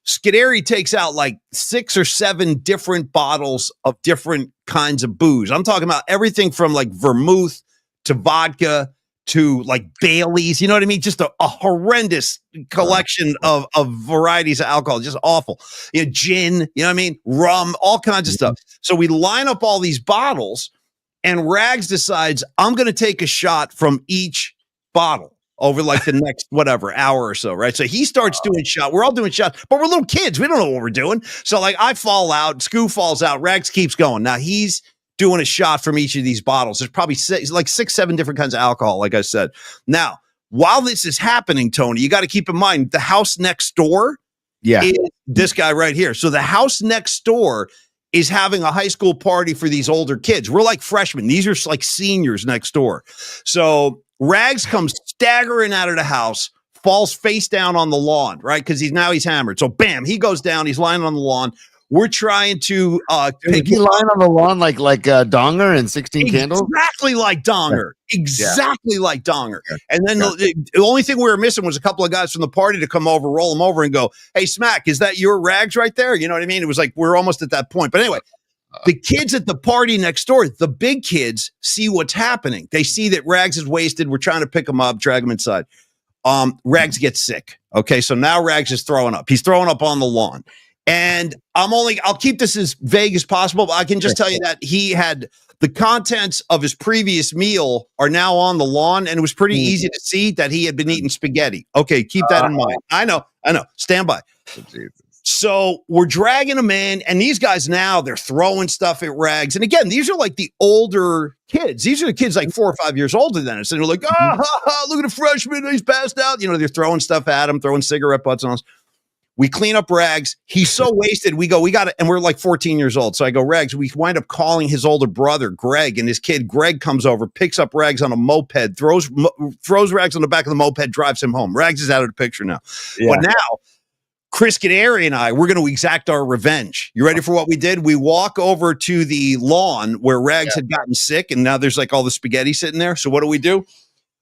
Scuderi takes out like 6 or 7 different bottles of different kinds of booze. I'm talking about everything from like vermouth to vodka to like Bailey's, you know what I mean? Just a horrendous collection of varieties of alcohol, just awful. Gin, you know what I mean? Rum, all kinds of stuff. So we line up all these bottles, and Rags decides, I'm going to take a shot from each bottle over like the next hour or so, right? So he starts doing shots. We're all doing shots, but we're little kids. We don't know what we're doing. So like I fall out, Scoo falls out, Rags keeps going. Now he's doing a shot from each of these bottles. There's probably 6, 7 different kinds of alcohol, like I said. Now, while this is happening, Tony, you got to keep in mind the house next door is this guy right here. So the house next door is having a high school party for these older kids. We're like freshmen. These are like seniors next door. So Rags comes staggering out of the house, falls face down on the lawn, right? Because he's hammered. So bam, he goes down. He's lying on the lawn. We're trying to pick he line on the lawn like Donger and 16 Candles? Exactly like Donger. Yeah. Exactly like Donger. Yeah. And then the only thing we were missing was a couple of guys from the party to come over, roll them over and go, hey, Smack, is that your Rags right there? You know what I mean? It was like we're almost at that point. But anyway, the kids at the party next door, the big kids, see what's happening. They see that Rags is wasted. We're trying to pick him up, drag him inside. Rags gets sick. Okay, so now Rags is throwing up. He's throwing up on the lawn. And I'll keep this as vague as possible, but I can just tell you that he had the contents of his previous meal are now on the lawn, and it was pretty easy to see that he had been eating spaghetti. Okay, keep that in mind. I know. Stand by. So we're dragging him in, and these guys now, they're throwing stuff at Rags. And again, these are like the older kids. These are the kids like 4 or 5 years older than us. And they're like, look at the freshman. He's passed out. You know, they're throwing stuff at him, throwing cigarette butts on us. We clean up Rags. He's so wasted. We got it. And we're like 14 years old. So I go, Rags, we wind up calling his older brother, Greg, and his kid, Greg, comes over, picks up Rags on a moped, throws Rags on the back of the moped, drives him home. Rags is out of the picture now. Yeah. But now, Chris Canary and I, we're going to exact our revenge. You ready for what we did? We walk over to the lawn where Rags had gotten sick, and now there's like all the spaghetti sitting there. So what do?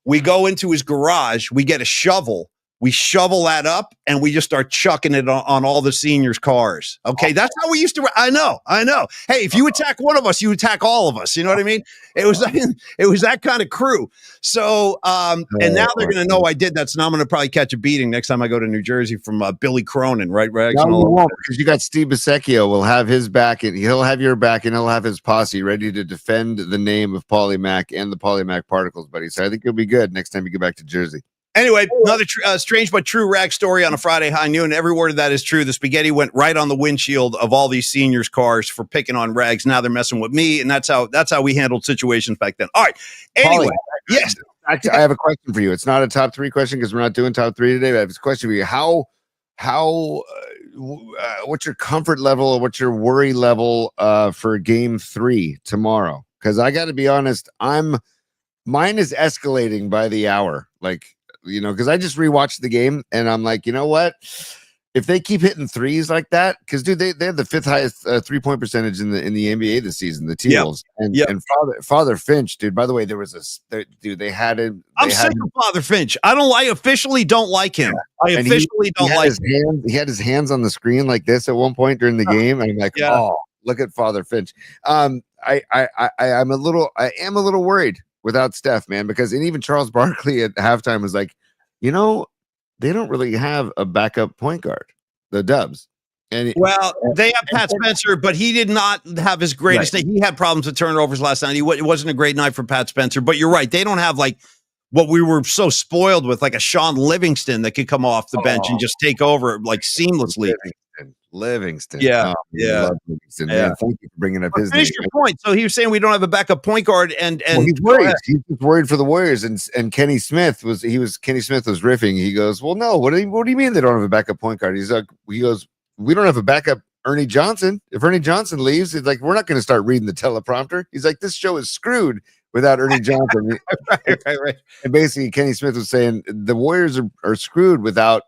We go into his garage. We get a shovel. We shovel that up, and we just start chucking it on all the seniors' cars. Okay, that's how we used to. I know. Hey, if you attack one of us, you attack all of us. You know what I mean? It was that kind of crew. So, and now they're going to know I did that. So now I'm going to probably catch a beating next time I go to New Jersey from Billy Cronin, right, Rags? No, you won't, because you got Steve Bisecchio. Will have his back, and he'll have your back, and he'll have his posse ready to defend the name of Paulie Mac and the Paulie Mac particles, buddy. So I think you'll be good next time you get back to Jersey. Anyway, another strange but true Rag story on a Friday high noon. Every word of that is true. The spaghetti went right on the windshield of all these seniors' cars for picking on Rags. Now they're messing with me, and that's how we handled situations back then. All right. Anyway, Paulie, yes. Actually, I have a question for you. It's not a top 3 question because we're not doing top 3 today. But I have a question for you. What's your comfort level or what's your worry level for game 3 tomorrow? Because I got to be honest, mine is escalating by the hour. Like, you know, because I just rewatched the game and I'm like, you know what? If they keep hitting threes like that, because dude, they have the 5th highest 3-point percentage in the NBA this season, the T-Wolves. And Father Finch, dude. By the way, there was they had him. I'm sick of Father Finch. I officially don't like him. I officially don't like him. He had his hands on the screen like this at one point during the game, and I'm like, oh, look at Father Finch. I am a little worried without Steph, man, because and even Charles Barkley at halftime was like, you know, they don't really have a backup point guard, the Dubs. They have Pat Spencer, but he did not have his greatest night. He had problems with turnovers last night. It wasn't a great night for Pat Spencer, but you're right. They don't have like what we were so spoiled with, like a Sean Livingston that could come off the bench and just take over like seamlessly. Livingston. Livingston. Man, thank you for bringing up his name. Finish your point. So he was saying we don't have a backup point guard, and he's worried. He's just worried for the Warriors. And Kenny Smith was riffing. He goes, well, no. What do you mean they don't have a backup point guard? He goes, we don't have a backup Ernie Johnson. If Ernie Johnson leaves, it's like we're not going to start reading the teleprompter. He's like, this show is screwed without Ernie Johnson. right. And basically, Kenny Smith was saying the Warriors are screwed without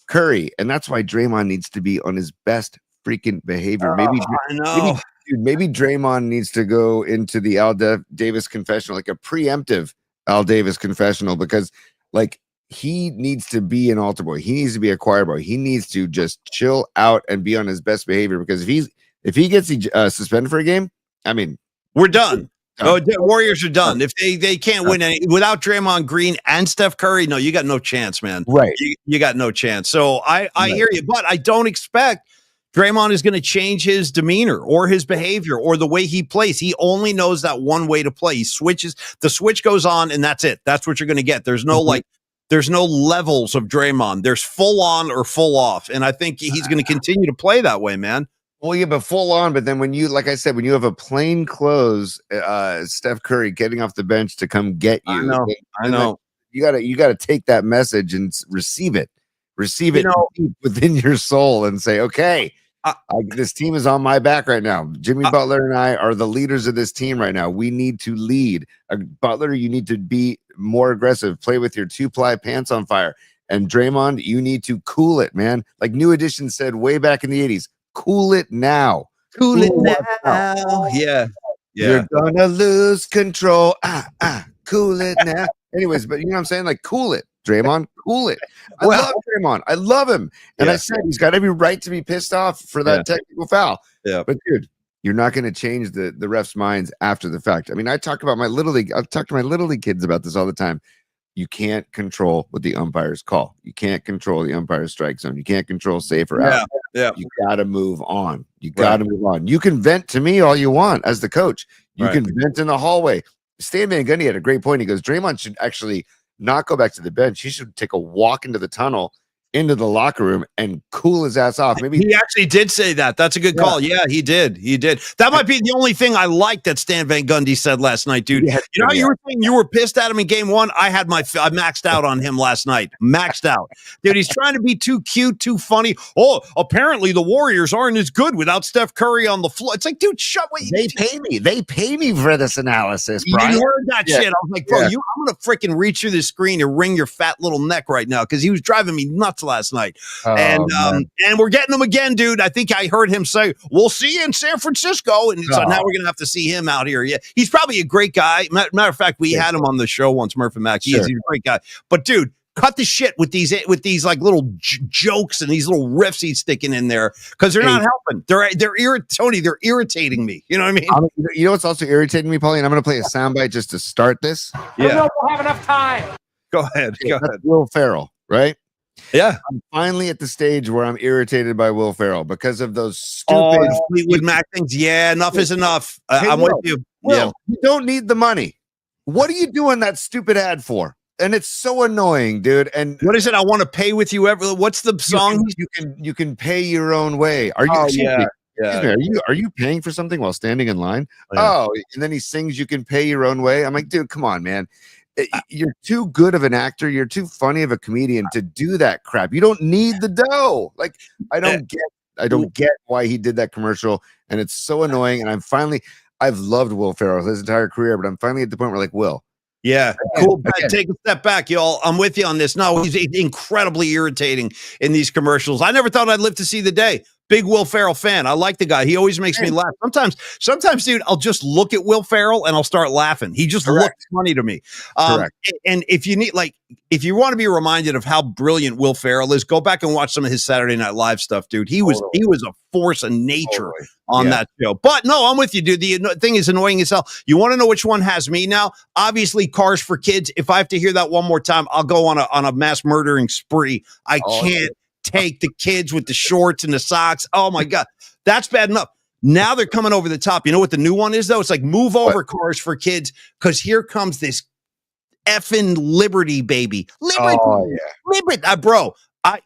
Curry, and that's why Draymond needs to be on his best freaking behavior. Maybe Draymond needs to go into the Al Davis confessional, like a preemptive Al Davis confessional, because like he needs to be an altar boy. He needs to be a choir boy. He needs to just chill out and be on his best behavior, because if he gets suspended for a game, I mean, we're done. Oh, the Warriors are done. If they can't win any without Draymond Green and Steph Curry, no, you got no chance, man. Right. You got no chance. So I hear you, but I don't expect Draymond is going to change his demeanor or his behavior or the way he plays. He only knows that one way to play. He switches, the switch goes on, and that's it. That's what you're going to get. There's no there's no levels of Draymond. There's full on or full off. And I think he's going to continue to play that way, man. Well, yeah, but full on. But then when you, like I said, when you have a plain clothes Steph Curry getting off the bench to come get you, I know. You gotta take that message and receive it deep within your soul and say, okay, this team is on my back right now. Jimmy Butler and I are the leaders of this team right now. We need to lead. Butler, you need to be more aggressive. Play with your 2-ply pants on fire. And Draymond, you need to cool it, man. Like New Edition said way back in the 80s. Cool it now. Cool it Ooh, now. Yeah. You're gonna lose control. Cool it now. Anyways, but you know what I'm saying? Like, cool it, Draymond. Cool it. I love Draymond. I love him. And I said he's got every right to be pissed off for that technical foul. Yeah. But dude, you're not going to change the refs' minds after the fact. I mean, I've talked to my little league kids about this all the time. You can't control what the umpires call. You can't control the umpire's strike zone. You can't control safe or out. Yeah. You got to move on. You got to move on. You can vent to me all you want as the coach. You can vent in the hallway. Stan Van Gundy had a great point. He goes, Draymond should actually not go back to the bench. He should take a walk into the tunnel, into the locker room, and cool his ass off. Maybe he actually did say that. That's a good call. Yeah, he did. That might be the only thing I liked that Stan Van Gundy said last night, dude. You know how you were saying you were pissed at him in game one? I maxed out on him last night. Maxed out. Dude, he's trying to be too cute, too funny. Oh, apparently the Warriors aren't as good without Steph Curry on the floor. It's like, dude, They pay me. They pay me for this analysis, Brian. You heard that shit. I was like, bro, I'm going to freaking reach through the screen and wring your fat little neck right now because he was driving me nuts last night. And we're getting him again, dude. I think I heard him say, we'll see you in San Francisco. And so now we're going to have to see him out here. Yeah, he's probably a great guy. Matter of fact, we had him on the show once, Murph and Mac. He's a great guy. But, dude, cut the shit with these like little jokes and these little riffs he's sticking in there because they're not helping. Tony, they're irritating me. You know what I mean? You know what's also irritating me, Paulie? And I'm going to play a soundbite just to start this. Yeah. I we'll have enough time. Go ahead. Will Ferrell, right? Yeah. I'm finally at the stage where I'm irritated by Will Ferrell because of those stupid Fleetwood Mac things. Yeah, enough is enough. I'm with you. Will, you don't need the money. What are you doing that stupid ad for? And it's so annoying, dude. And what is it? I want to pay with you ever. What's the song? You can pay your own way. Are you? Are you paying for something while standing in line? And then he sings, "You can pay your own way." I'm like, dude, come on, man. You're too good of an actor. You're too funny of a comedian to do that crap. You don't need the dough. Like, I don't get why he did that commercial, and it's so annoying. And I've loved Will Ferrell his entire career, but I'm finally at the point where, like, Will. Yeah, cool. Take a step back, y'all. I'm with you on this. No, he's incredibly irritating in these commercials. I never thought I'd live to see the day. Big Will Ferrell fan. I like the guy. He always makes me laugh. Sometimes, dude, I'll just look at Will Ferrell and I'll start laughing. He just looks funny to me. And if you want to be reminded of how brilliant Will Ferrell is, go back and watch some of his Saturday Night Live stuff, dude. He was a force of nature on that show. But no, I'm with you, dude. The thing is annoying as hell. You want to know which one has me now? Obviously, Cars for Kids. If I have to hear that one more time, I'll go on a mass murdering spree. I can't take the kids with the shorts and the socks. Oh my God. That's bad enough. Now they're coming over the top. You know what the new one is though? It's like move over Cars for Kids. Cause here comes this effing Liberty baby. Liberty, bro.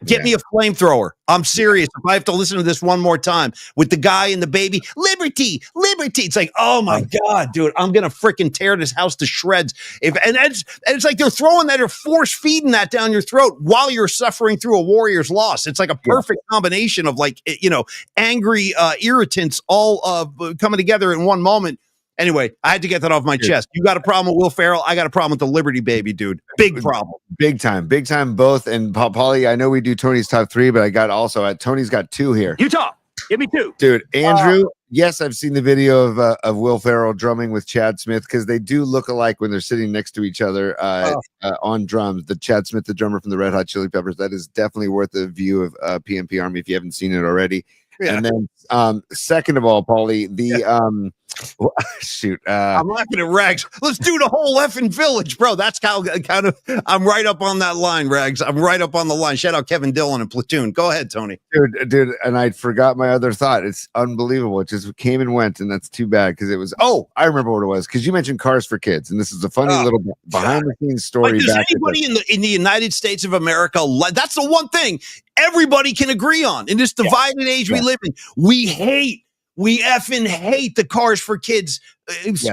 Get me a flamethrower. I'm serious. If I have to listen to this one more time with the guy and the baby, liberty. It's like, oh my God, dude, I'm gonna freaking tear this house to shreds. It's like they're throwing that or force feeding that down your throat while you're suffering through a Warriors loss. It's like a perfect combination of angry irritants all coming together in one moment. Anyway, I had to get that off my chest. You got a problem with Will Ferrell? I got a problem with the Liberty baby, dude. Big problem. Big time both. And Paulie, I know we do Tony's top 3, but I got also Tony's got 2 here. Utah, give me 2. Dude, Andrew, yes, I've seen the video of Will Ferrell drumming with Chad Smith because they do look alike when they're sitting next to each other on drums. The Chad Smith, the drummer from the Red Hot Chili Peppers, that is definitely worth a view of PMP Army if you haven't seen it already. Yeah. And then second of all, Paulie, I'm laughing at Rags. Let's do the whole effing village, bro. That's how kind of I'm right up on that line, Rags. I'm right up on the line. Shout out Kevin Dillon and Platoon. Go ahead, Tony. Dude, and I forgot my other thought. It's unbelievable. It just came and went, and that's too bad because it was. Oh, I remember what it was because you mentioned Cars for Kids, and this is a funny little behind the scenes story. Does anybody in the United States of America? That's the one thing everybody can agree on in this divided age we live in. We effing hate the Cars for Kids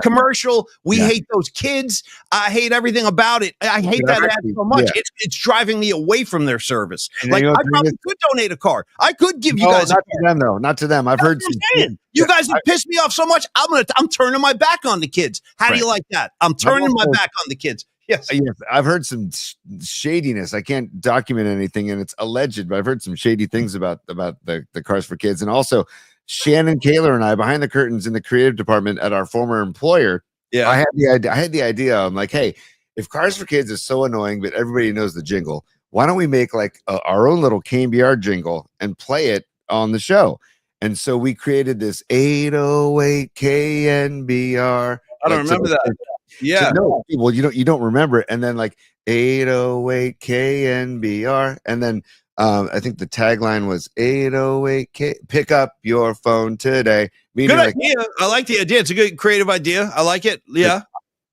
commercial. We hate those kids. I hate everything about it. I hate that ad so much. It's driving me away from their service. Like I probably could donate a car. I could give you guys not to them though. Not to them. I've heard you guys have pissed me off so much. I'm turning my back on the kids. How do you like that? I'm turning my back on the kids. Yes. Yes, I've heard some shadiness. I can't document anything, and it's alleged, but I've heard some shady things about the Cars for Kids, and also Shannon Kaler and I, behind the curtains in the creative department at our former employer. Yeah. I had the idea. I'm like, hey, if Cars for Kids is so annoying, but everybody knows the jingle, why don't we make like our own little KNBR jingle and play it on the show? And so we created this 808 KNBR. I don't remember that. Yeah. No, well, you don't remember it. And then like 808 KNBR. And then I think the tagline was 808 K, pick up your phone today. Good idea. I like the idea. It's a good creative idea. I like it. Yeah.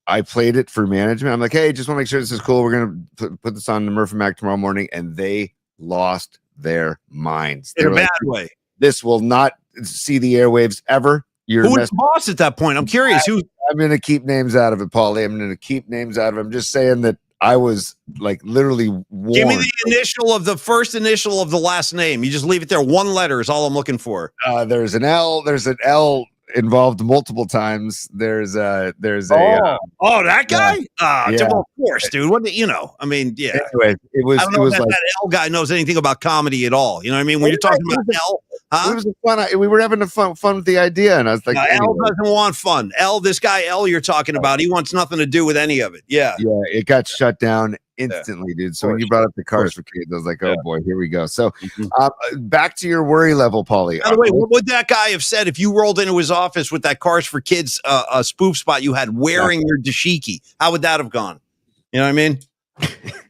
I played it for management. I'm like, hey, just want to make sure this is cool. We're going to put this on the Murph and Mac tomorrow morning. And they lost their minds. In a bad way. This will not see the airwaves ever. Who was the boss at that point? I'm curious. I'm going to keep names out of it, Paulie. I'm going to keep names out of it. I'm just saying that I was like literally warned. Give me the first initial of the last name. You just leave it there. One letter is all I'm looking for. There's an L. There's an L involved multiple times. There's that guy. Yeah. Of course, dude. What I mean, yeah. Anyway, it was. I don't know if that L guy knows anything about comedy at all. You know what I mean? When you're talking about L, it was fun. We were having fun with the idea, and I was like, L doesn't want fun. This guy L you're talking about, he wants nothing to do with any of it. Yeah, it got shut down instantly, dude. So when you brought up the Cars for Kids, I was like, oh boy, here we go. So back to your worry level, Paulie. By the way, what would that guy have said if you rolled into his office with that Cars for Kids spoof spot you had wearing your dashiki? How would that have gone? You know what I mean?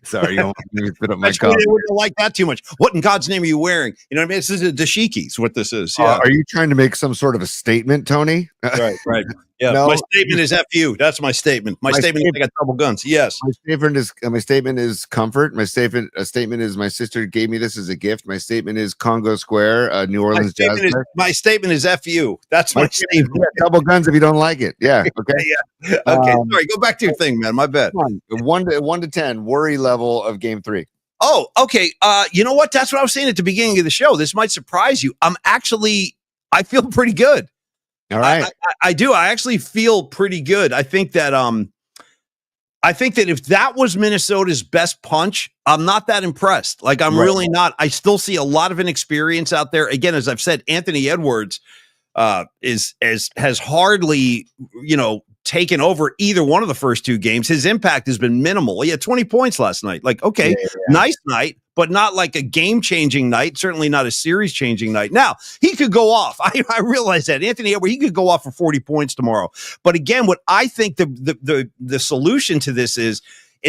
Sorry, you don't want me to put up my coffee. They wouldn't like that too much. What in God's name are you wearing? You know what I mean? This is a dashiki. Is what this is. Yeah. Are you trying to make some sort of a statement, Tony? Right. Yeah. No, my statement is F you. That's my statement. My statement is I got double guns. Yes. My statement is comfort. My statement is my sister gave me this as a gift. My statement is Congo Square, New Orleans jazz. My statement is F you. That's my statement. Double guns if you don't like it. Yeah. Okay. Yeah. Okay. Sorry. Go back to your thing, man. My bad. 1 to 10 worry level of game 3. Oh, okay. You know what? That's what I was saying at the beginning of the show. This might surprise you. I feel pretty good. All right. I do. I actually feel pretty good. I think that if that was Minnesota's best punch, I'm not that impressed. Like I'm really not. I still see a lot of inexperience out there. Again, as I've said, Anthony Edwards has hardly, taken over either one of the first 2 games. His impact has been minimal. He had 20 points last night. Like, okay, nice night, but not like a game-changing night. Certainly not a series-changing night. Now, he could go off. I realize that. Anthony Edwards, he could go off for 40 points tomorrow. But again, what I think the solution to this is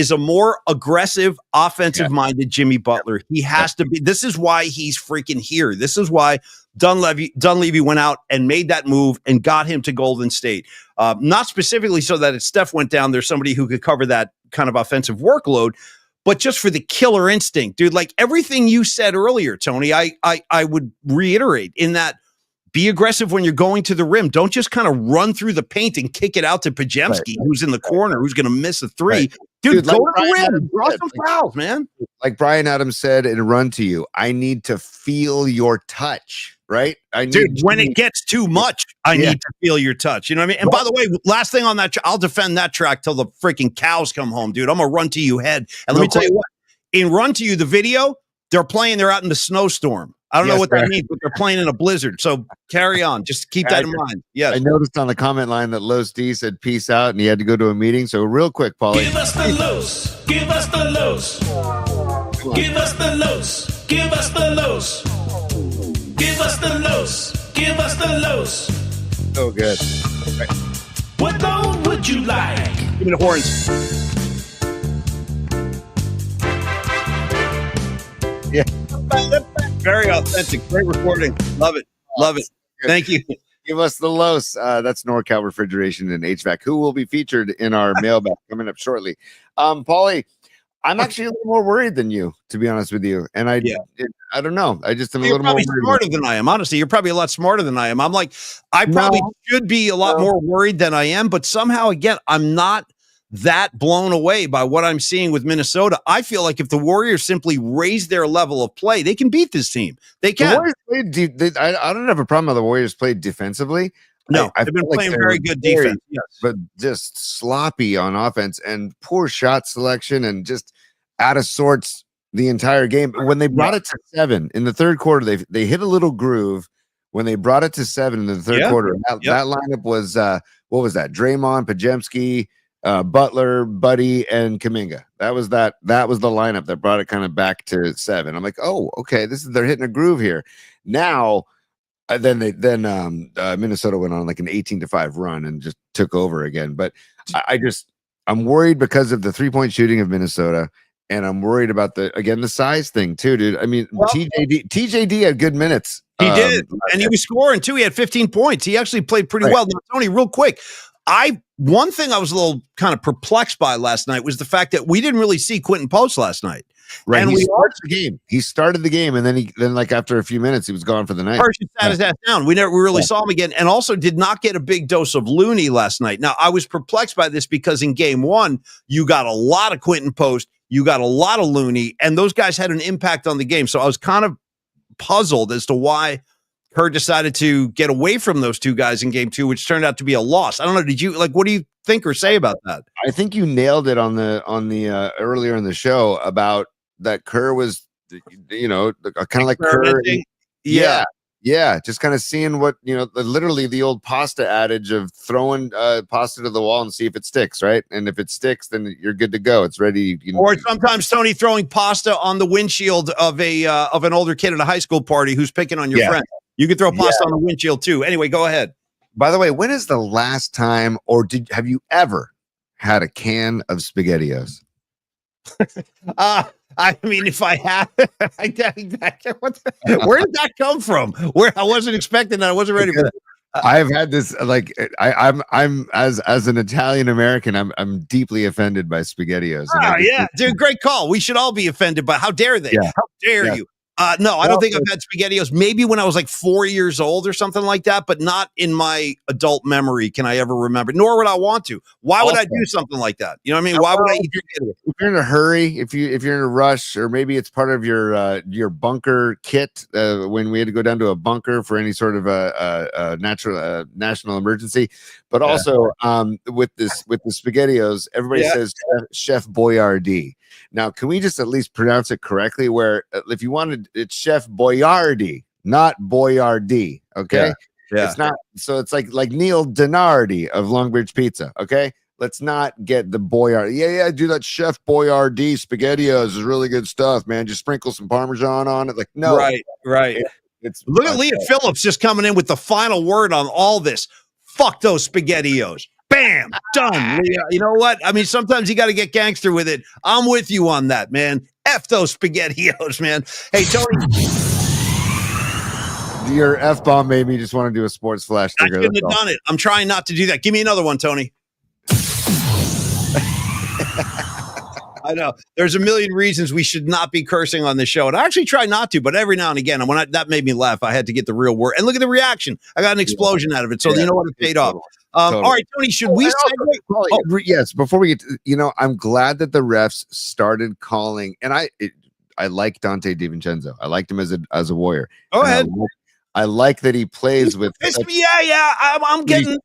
a more aggressive, offensive-minded Jimmy Butler. He has to be. This is why he's freaking here. This is why Dunleavy went out and made that move and got him to Golden State. Not specifically so that if Steph went down, there's somebody who could cover that kind of offensive workload, but just for the killer instinct, dude. Like everything you said earlier, Tony, I would reiterate in that. Be aggressive when you're going to the rim. Don't just kind of run through the paint and kick it out to Pajemski, who's in the corner, who's going to miss a 3. Right. Dude, go to the rim. Draw some fouls, man. Like Brian Adams said in Run to You, I need to feel your touch, right? When it gets too much, I need to feel your touch. You know what I mean? And by the way, last thing on that, I'll defend that track till the freaking cows come home, dude. I'm a Run to You head. And let me tell you what, in Run to You, the video, they're out in the snowstorm. I don't know what that means, but they're playing in a blizzard. So carry on. Just keep that in mind. Yes. I noticed on the comment line that Los D said peace out and he had to go to a meeting. So real quick, Paulie. Give us the los. Give us the los. Give us the los. Give us the los. Give us the los. Give us the los. Oh, good. Right. What loan would you like? Give me the horns. Yeah. Very authentic. Great recording. Love it. Love it. Thank you. Give us the Los. That's NorCal Refrigeration and HVAC, who will be featured in our mailbag coming up shortly. Paulie, I'm actually a little more worried than you, to be honest with you. And I don't know. I just am a little more smarter than I am. Honestly, you're probably a lot smarter than I am. I'm like, I probably should be a lot more worried than I am, but somehow, again, I'm not that blown away by what I'm seeing with Minnesota. I feel like if the Warriors simply raise their level of play, they can beat this team. They can. I don't have a problem with the Warriors played defensively. No, I they've been feel like playing they're very good defense. Yes. but just sloppy on offense and poor shot selection and just out of sorts the entire game. When they brought it to 7 in the third quarter, they hit a little groove. When they brought it to 7 in the third quarter, that lineup was what was that? Draymond, Pajemski, Butler, Buddy, and Kuminga. That was the lineup that brought it kind of back to 7. I'm like, oh, okay, they're hitting a groove here. Now, then Minnesota went on like an 18-5 run and just took over again. But I'm worried because of the 3-point shooting of Minnesota. And I'm worried about the size thing too, dude. I mean, TJD had good minutes. He did, and he was scoring too. He had 15 points. He actually played pretty well. Now, Tony, real quick, one thing I was a little kind of perplexed by last night was the fact that we didn't really see Quentin Post last night. Right, and he started the game, and then like after a few minutes, he was gone for the night. First, he sat his ass down. We never really saw him again, and also did not get a big dose of Looney last night. Now, I was perplexed by this because in game 1, you got a lot of Quentin Post, you got a lot of Looney, and those guys had an impact on the game. So I was kind of puzzled as to why Kerr decided to get away from those two guys in game 2, which turned out to be a loss. I don't know. What do you think or say about that? I think you nailed it on the earlier in the show about that Kerr was, kind of like Kerr. Yeah. Just kind of seeing what, literally the old pasta adage of throwing pasta to the wall and see if it sticks, right? And if it sticks, then you're good to go. It's ready. Or sometimes, Tony, throwing pasta on the windshield of an older kid at a high school party who's picking on your friend. You could throw pasta on the windshield too. Anyway, go ahead. By the way, when is the last time, or have you ever had a can of SpaghettiOs? I mean, if I had, where did that come from? Where I wasn't expecting that. I wasn't ready for that. I've had this, I'm as an Italian American, I'm deeply offended by SpaghettiOs. Dude, great call. We should all be offended by how dare they? Yeah. How dare you? No, I don't think I've had SpaghettiOs. Maybe when I was like 4 years old or something like that, but not in my adult memory can I ever remember, nor would I want to. Why would I do something like that? You know what I mean? Why would I eat SpaghettiOs? If you're in a hurry, if you're in a rush, or maybe it's part of your bunker kit when we had to go down to a bunker for any sort of a national emergency. But also with the SpaghettiOs, everybody says Chef Boyardee. Now, can we just at least pronounce it correctly? Where if you wanted, it's Chef Boyardee, not Boyardee. Okay, it's not. So it's like Neil Denardi of Longbridge Pizza. Okay, let's not get the Boyardee. Do that Chef Boyardee SpaghettiOs is really good stuff, man. Just sprinkle some Parmesan on it. Like no, right. Look at Leah Phillips just coming in with the final word on all this. Fuck those SpaghettiOs. Bam, done. Leah. You know what? I mean, sometimes you got to get gangster with it. I'm with you on that, man. F those SpaghettiOs, man. Hey, Tony. Your F-bomb made me just want to do a sports flash trigger. I shouldn't have done it. I'm trying not to do that. Give me another one, Tony. I know. There's a million reasons we should not be cursing on this show. And I actually try not to, but every now and again, that made me laugh. I had to get the real word. And look at the reaction. I got an explosion out of it. So you know what? It paid off. Totally. All right, Tony, should we segue? Yes, before we get I'm glad that the refs started calling. And I like Dante DiVincenzo. I liked him as a warrior. Go ahead. I like that he plays with. I'm getting.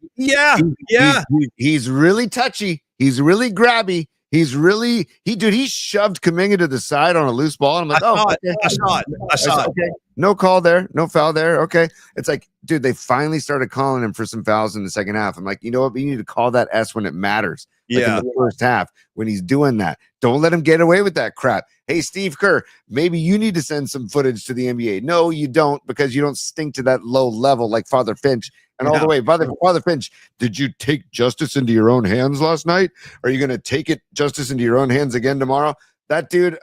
He's really touchy. He's really grabby. He shoved Kuminga to the side on a loose ball. And I'm like, I saw it. Okay. No call there. No foul there. Okay. It's like, dude, they finally started calling him for some fouls in the second half. I'm like, you know what? We need to call that S when it matters. Like in the first half, when he's doing that. Don't let him get away with that crap. Hey, Steve Kerr, maybe you need to send some footage to the NBA. No, you don't, because you don't stink to that low level like Father Finch. And all the way, Father Finch, did you take justice into your own hands last night? Are you going to take justice into your own hands again tomorrow? That dude,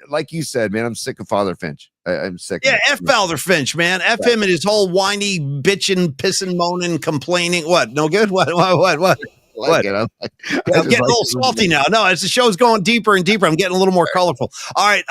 like you said, man, I'm sick of Father Finch. I'm sick. Yeah, F Father Finch, man. F him and his whole whiny, bitching, pissing, moaning, complaining. What? No good? What? I'm getting a little salty now. No, as the show's going deeper and deeper, I'm getting a little more colorful. All right,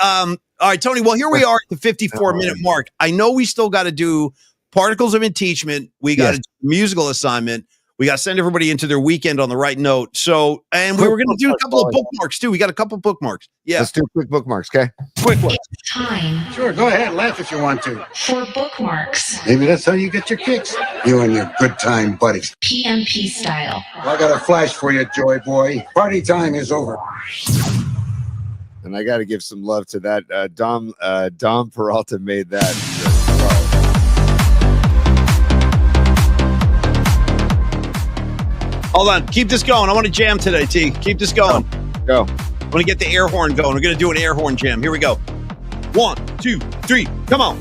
Tony. Well, here we are at the 54-minute mark. I know we still got to do particles of impeachment. We got a musical assignment. We got to send everybody into their weekend on the right note. So, and we were going to do a couple of bookmarks too. We got a couple of bookmarks. Yeah. Let's do quick bookmarks, okay? Quick ones. It's time Sure, go ahead, laugh if you want to. for bookmarks, Maybe that's how you get your kicks. You and your good time buddies. PMP style. I got a flash for you, Joy Boy. Party time is over. And I got to give some love to that. Dom Peralta made that. Hold on. Keep this going. I want to jam today, T. Keep this going. Go. I want to get the air horn going. We're going to do an air horn jam. Here we go. 1, 2, 3. Come on.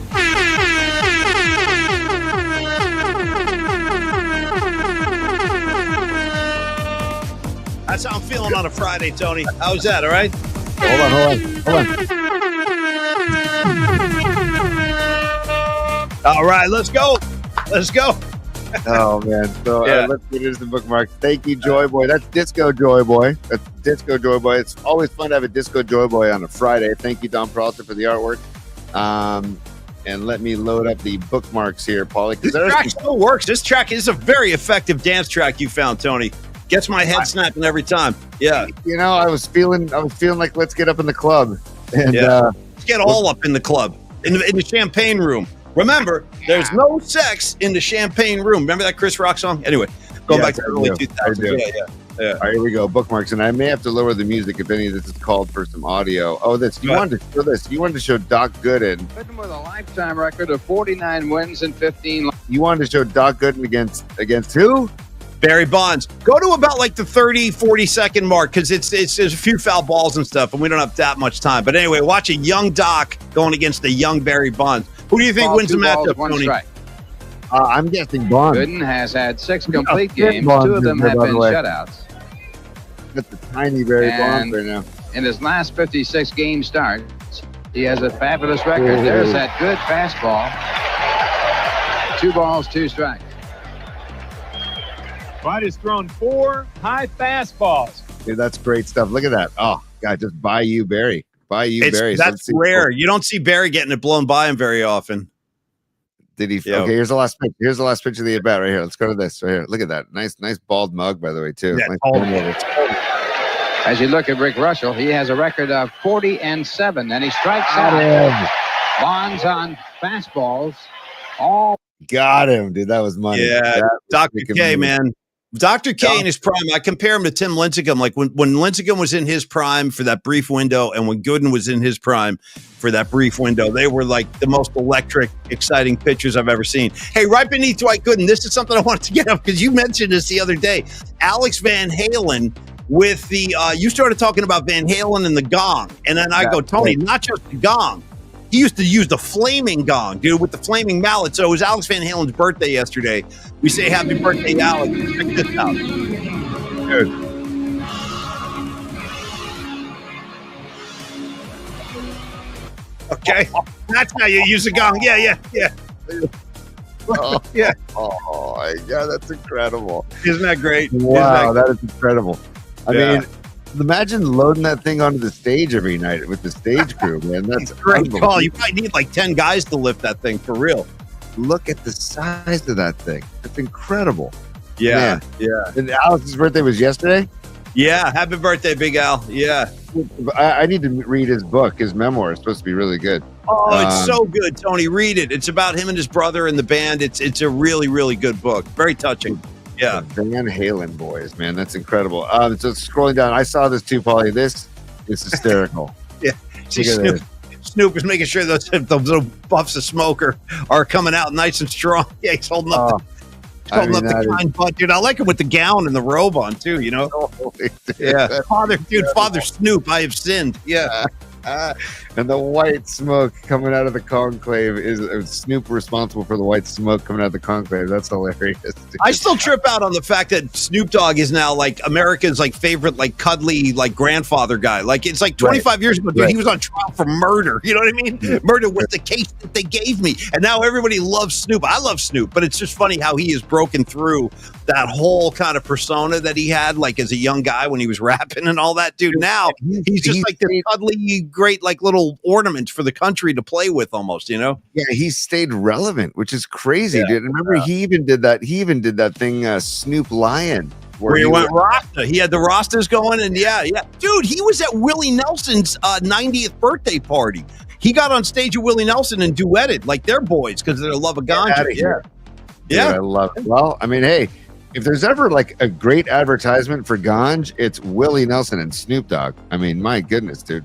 That's how I'm feeling on a Friday, Tony. How's that? All right? Hold on. All right. Let's go. Let's go. Oh, man. So Yeah. let's get into the bookmarks. Thank you, Joy Boy. That's Disco Joy Boy. That's Disco Joy Boy. It's always fun to have a Disco Joy Boy on a Friday. Thank you, Dom Peralta, for the artwork. And let me load up the bookmarks here, Paulie. This track still works. This track is a very effective dance track you found, Tony. Gets my head snapping every time. Yeah. You know, I was feeling like let's get up in the club. And Let's get all up in the club, in the champagne room. Remember, there's no sex in the champagne room. Remember that Chris Rock song? Anyway, going back to the early 2000s. Yeah. All right, here we go. Bookmarks, and I may have to lower the music if any of this is called for some audio. Oh, you wanted to show this. You wanted to show Doc Gooden. Gooden with a lifetime record of 49 wins and 15. You wanted to show Doc Gooden against who? Barry Bonds. Go to about like the 30, 40-second mark because it's there's a few foul balls and stuff, and we don't have that much time. But anyway, watch a young Doc going against a young Barry Bonds. Who do you think wins the matchup, Tony? I'm guessing Bonds. Gooden has had 6 complete games. 2 of them have been shutouts. That's a tiny Barry Bonds right now. In his last 56 game starts, he has a fabulous record. There's that good fastball. 2 balls, 2 strikes. White has thrown 4 high fastballs. Dude, that's great stuff. Look at that. Oh, God, just buy you Barry. Barry. That's rare. You don't see Barry getting it blown by him very often. Did he? Yeah. Okay, here's the last pitch. Here's the last pitch of the at bat right here. Let's go to this right here. Look at that. Nice bald mug, by the way, too. Yeah, nice as you look at Rick Russell, he has a record of 40-7, and he strikes out. Bonds on fastballs. All got him, dude. That was money. Yeah, Dr. K, man. Dr. K in his prime, I compare him to Tim Lincecum. Like when Lincecum was in his prime for that brief window, and when Gooden was in his prime for that brief window, they were like the most electric, exciting pitchers I've ever seen. Hey, right beneath Dwight Gooden, this is something I wanted to get up because you mentioned this the other day. Alex Van Halen with the you started talking about Van Halen and the gong, and then I go, Tony, not just the gong. He used to use the flaming gong, dude, with the flaming mallet. So it was Alex Van Halen's birthday yesterday. We say happy birthday, Alex. Check this out. Dude. Okay. That's how you use a gong. Yeah. Oh, yeah. Oh, my God, that's incredible. Isn't that great? Wow, that is incredible. I mean, imagine loading that thing onto the stage every night with the stage crew, man. That's a great call. You might need like 10 guys to lift that thing for real. Look at the size of that thing. It's incredible. Yeah. Man. Yeah. And Alex's birthday was yesterday? Yeah. Happy birthday, Big Al. Yeah. I need to read his book. His memoir is supposed to be really good. Oh, it's so good, Tony. Read it. It's about him and his brother and the band. It's a really, really good book. Very touching. Yeah. The Van Halen boys, man. That's incredible. So scrolling down, I saw this too, Paulie. This is hysterical. Yeah. See, Snoop is making sure those little puffs of smoke are coming out nice and strong. Yeah, he's holding up the kind butt, dude. I like him with the gown and the robe on too, you know? Yeah. Father Snoop, I have sinned. Yeah. And the white smoke coming out of the conclave is Snoop responsible for the white smoke coming out of the conclave. That's hilarious. Dude. I still trip out on the fact that Snoop Dogg is now like America's like favorite like cuddly like grandfather guy. Like it's like 25 years ago, dude, he was on trial for murder. You know what I mean? Yeah. Murder was the case that they gave me, and now everybody loves Snoop. I love Snoop, but it's just funny how he has broken through that whole kind of persona that he had like as a young guy when he was rapping and all that. Dude, now he's just like this cuddly great like little ornaments for the country to play with, almost. Yeah, he stayed relevant, which is crazy, dude. Remember, he even did that thing, Snoop Lion, where he went Rasta. He had the Rastas going, and dude, he was at Willie Nelson's 90th birthday party. He got on stage with Willie Nelson and duetted like they're boys because of their love of ganja. Yeah, I love it. Well, I mean, hey, if there's ever like a great advertisement for ganj, it's Willie Nelson and Snoop Dogg. I mean, my goodness, dude.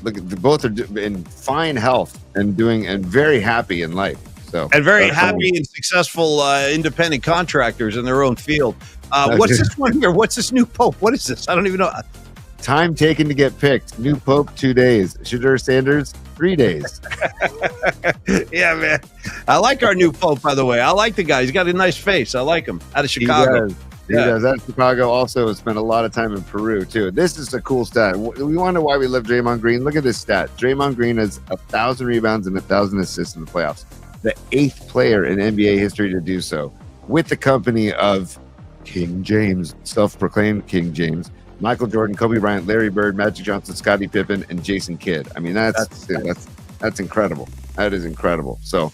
Look, both are in fine health and very happy in life. So, and very happy and successful independent contractors in their own field. What's this one here? What's this new pope? What is this? I don't even know. Time taken to get picked. New pope, 2 days. Shadur Sanders, 3 days. Yeah, man. I like our new pope, by the way. I like the guy. He's got a nice face. I like him. Out of Chicago. He does. Out of Chicago. Also spent a lot of time in Peru, too. This is a cool stat. We wonder why we love Draymond Green. Look at this stat. Draymond Green has 1,000 rebounds and 1,000 assists in the playoffs. The 8th player in NBA history to do so, with the company of King James, self-proclaimed King James, Michael Jordan, Kobe Bryant, Larry Bird, Magic Johnson, Scottie Pippen, and Jason Kidd. I mean, that's incredible. That is incredible. So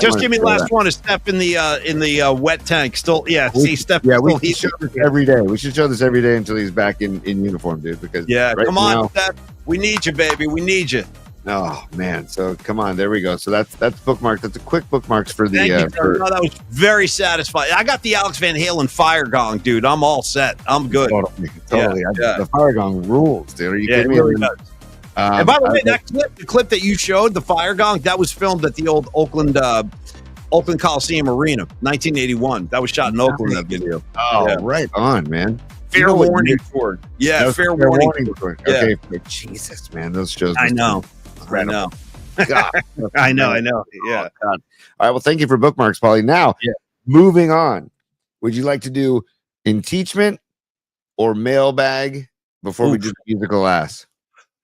just give me the last one. Is Steph in the wet tank still? Yeah, see Steph. Yeah, we should show this every day. We should show this every day until he's back in uniform, dude. Because come on, Steph. We need you, baby. We need you. Oh man, so come on, there we go. So that's bookmark. That's a quick bookmarks for the. Thank you, no, that was very satisfying. I got the Alex Van Halen fire gong, dude. I'm all set. I'm good. Totally. Yeah. The fire gong rules, dude. Are you kidding me? Really does. And by the way, the clip that you showed, the fire gong, that was filmed at the old Oakland Coliseum Arena, 1981. That was shot in Oakland. That video. Oh, right on, man. Fair warning for it. Yeah, fair warning for it. Okay, Jesus, man, those shows. I know. God. I know. Yeah. Oh, God. All right. Well, thank you for bookmarks, Paulie. Now, moving on. Would you like to do impeachment or mailbag before we do the musical ass?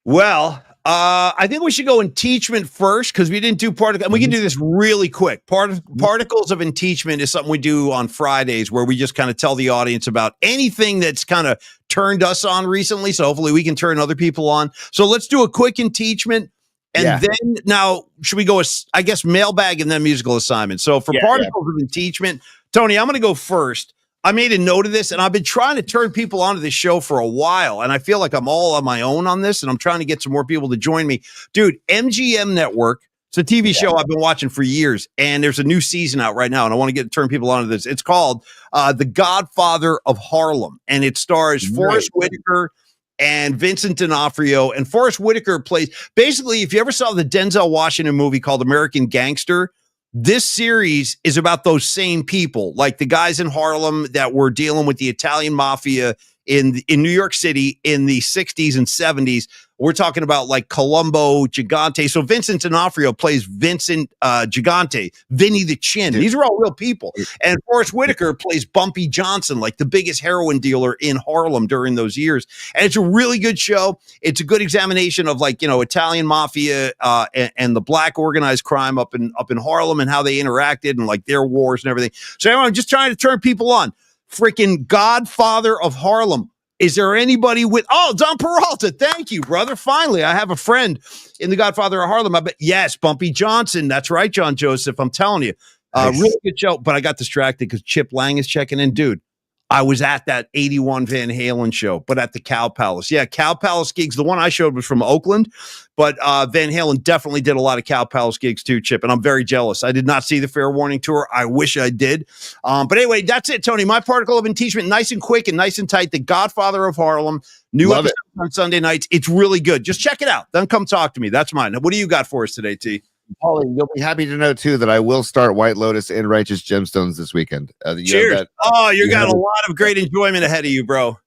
Well, I think we should go impeachment first because we didn't do particle. And we can do this really quick. Particles of impeachment is something we do on Fridays where we just kind of tell the audience about anything that's kind of turned us on recently. So hopefully we can turn other people on. So let's do a quick impeachment. And then now should we go, I guess, mailbag and then musical assignment. So for particles of impeachment, Tony, I'm going to go first. I made a note of this, and I've been trying to turn people onto this show for a while, and I feel like I'm all on my own on this, and I'm trying to get some more people to join me. Dude, MGM Network, it's a TV show I've been watching for years, and there's a new season out right now, and I want to turn people onto this. It's called The Godfather of Harlem, and it stars Forrest Whitaker and Vincent D'Onofrio, and Forrest Whitaker plays, basically, if you ever saw the Denzel Washington movie called American Gangster, this series is about those same people, like the guys in Harlem that were dealing with the Italian mafia in New York City in the 60s and 70s. We're talking about like Columbo Gigante. So Vincent D'Onofrio plays Vincent Gigante, Vinny the Chin. These are all real people. And Forrest Whitaker plays Bumpy Johnson, like the biggest heroin dealer in Harlem during those years. And it's a really good show. It's a good examination of like, Italian mafia and the black organized crime up in Harlem and how they interacted and like their wars and everything. So anyway, I'm just trying to turn people on. Freaking Godfather of Harlem. Is there anybody with? Oh, Don Peralta. Thank you, brother. Finally, I have a friend in The Godfather of Harlem. I bet. Yes, Bumpy Johnson. That's right, John Joseph. I'm telling you. Nice. Really good show. But I got distracted because Chip Lang is checking in. Dude, I was at that 81 Van Halen show, but at the Cow Palace. Yeah, Cow Palace gigs. The one I showed was from Oakland, but Van Halen definitely did a lot of Cow Palace gigs too, Chip, and I'm very jealous. I did not see the Fair Warning tour. I wish I did. But anyway, that's it, Tony. My particle of impeachment, nice and quick and nice and tight. The Godfather of Harlem. New episode on Sunday nights. It's really good. Just check it out. Then come talk to me. That's mine. What do you got for us today, T? Paulie, you'll be happy to know, too, that I will start White Lotus and Righteous Gemstones this weekend. Cheers. You got a lot of great enjoyment ahead of you, bro.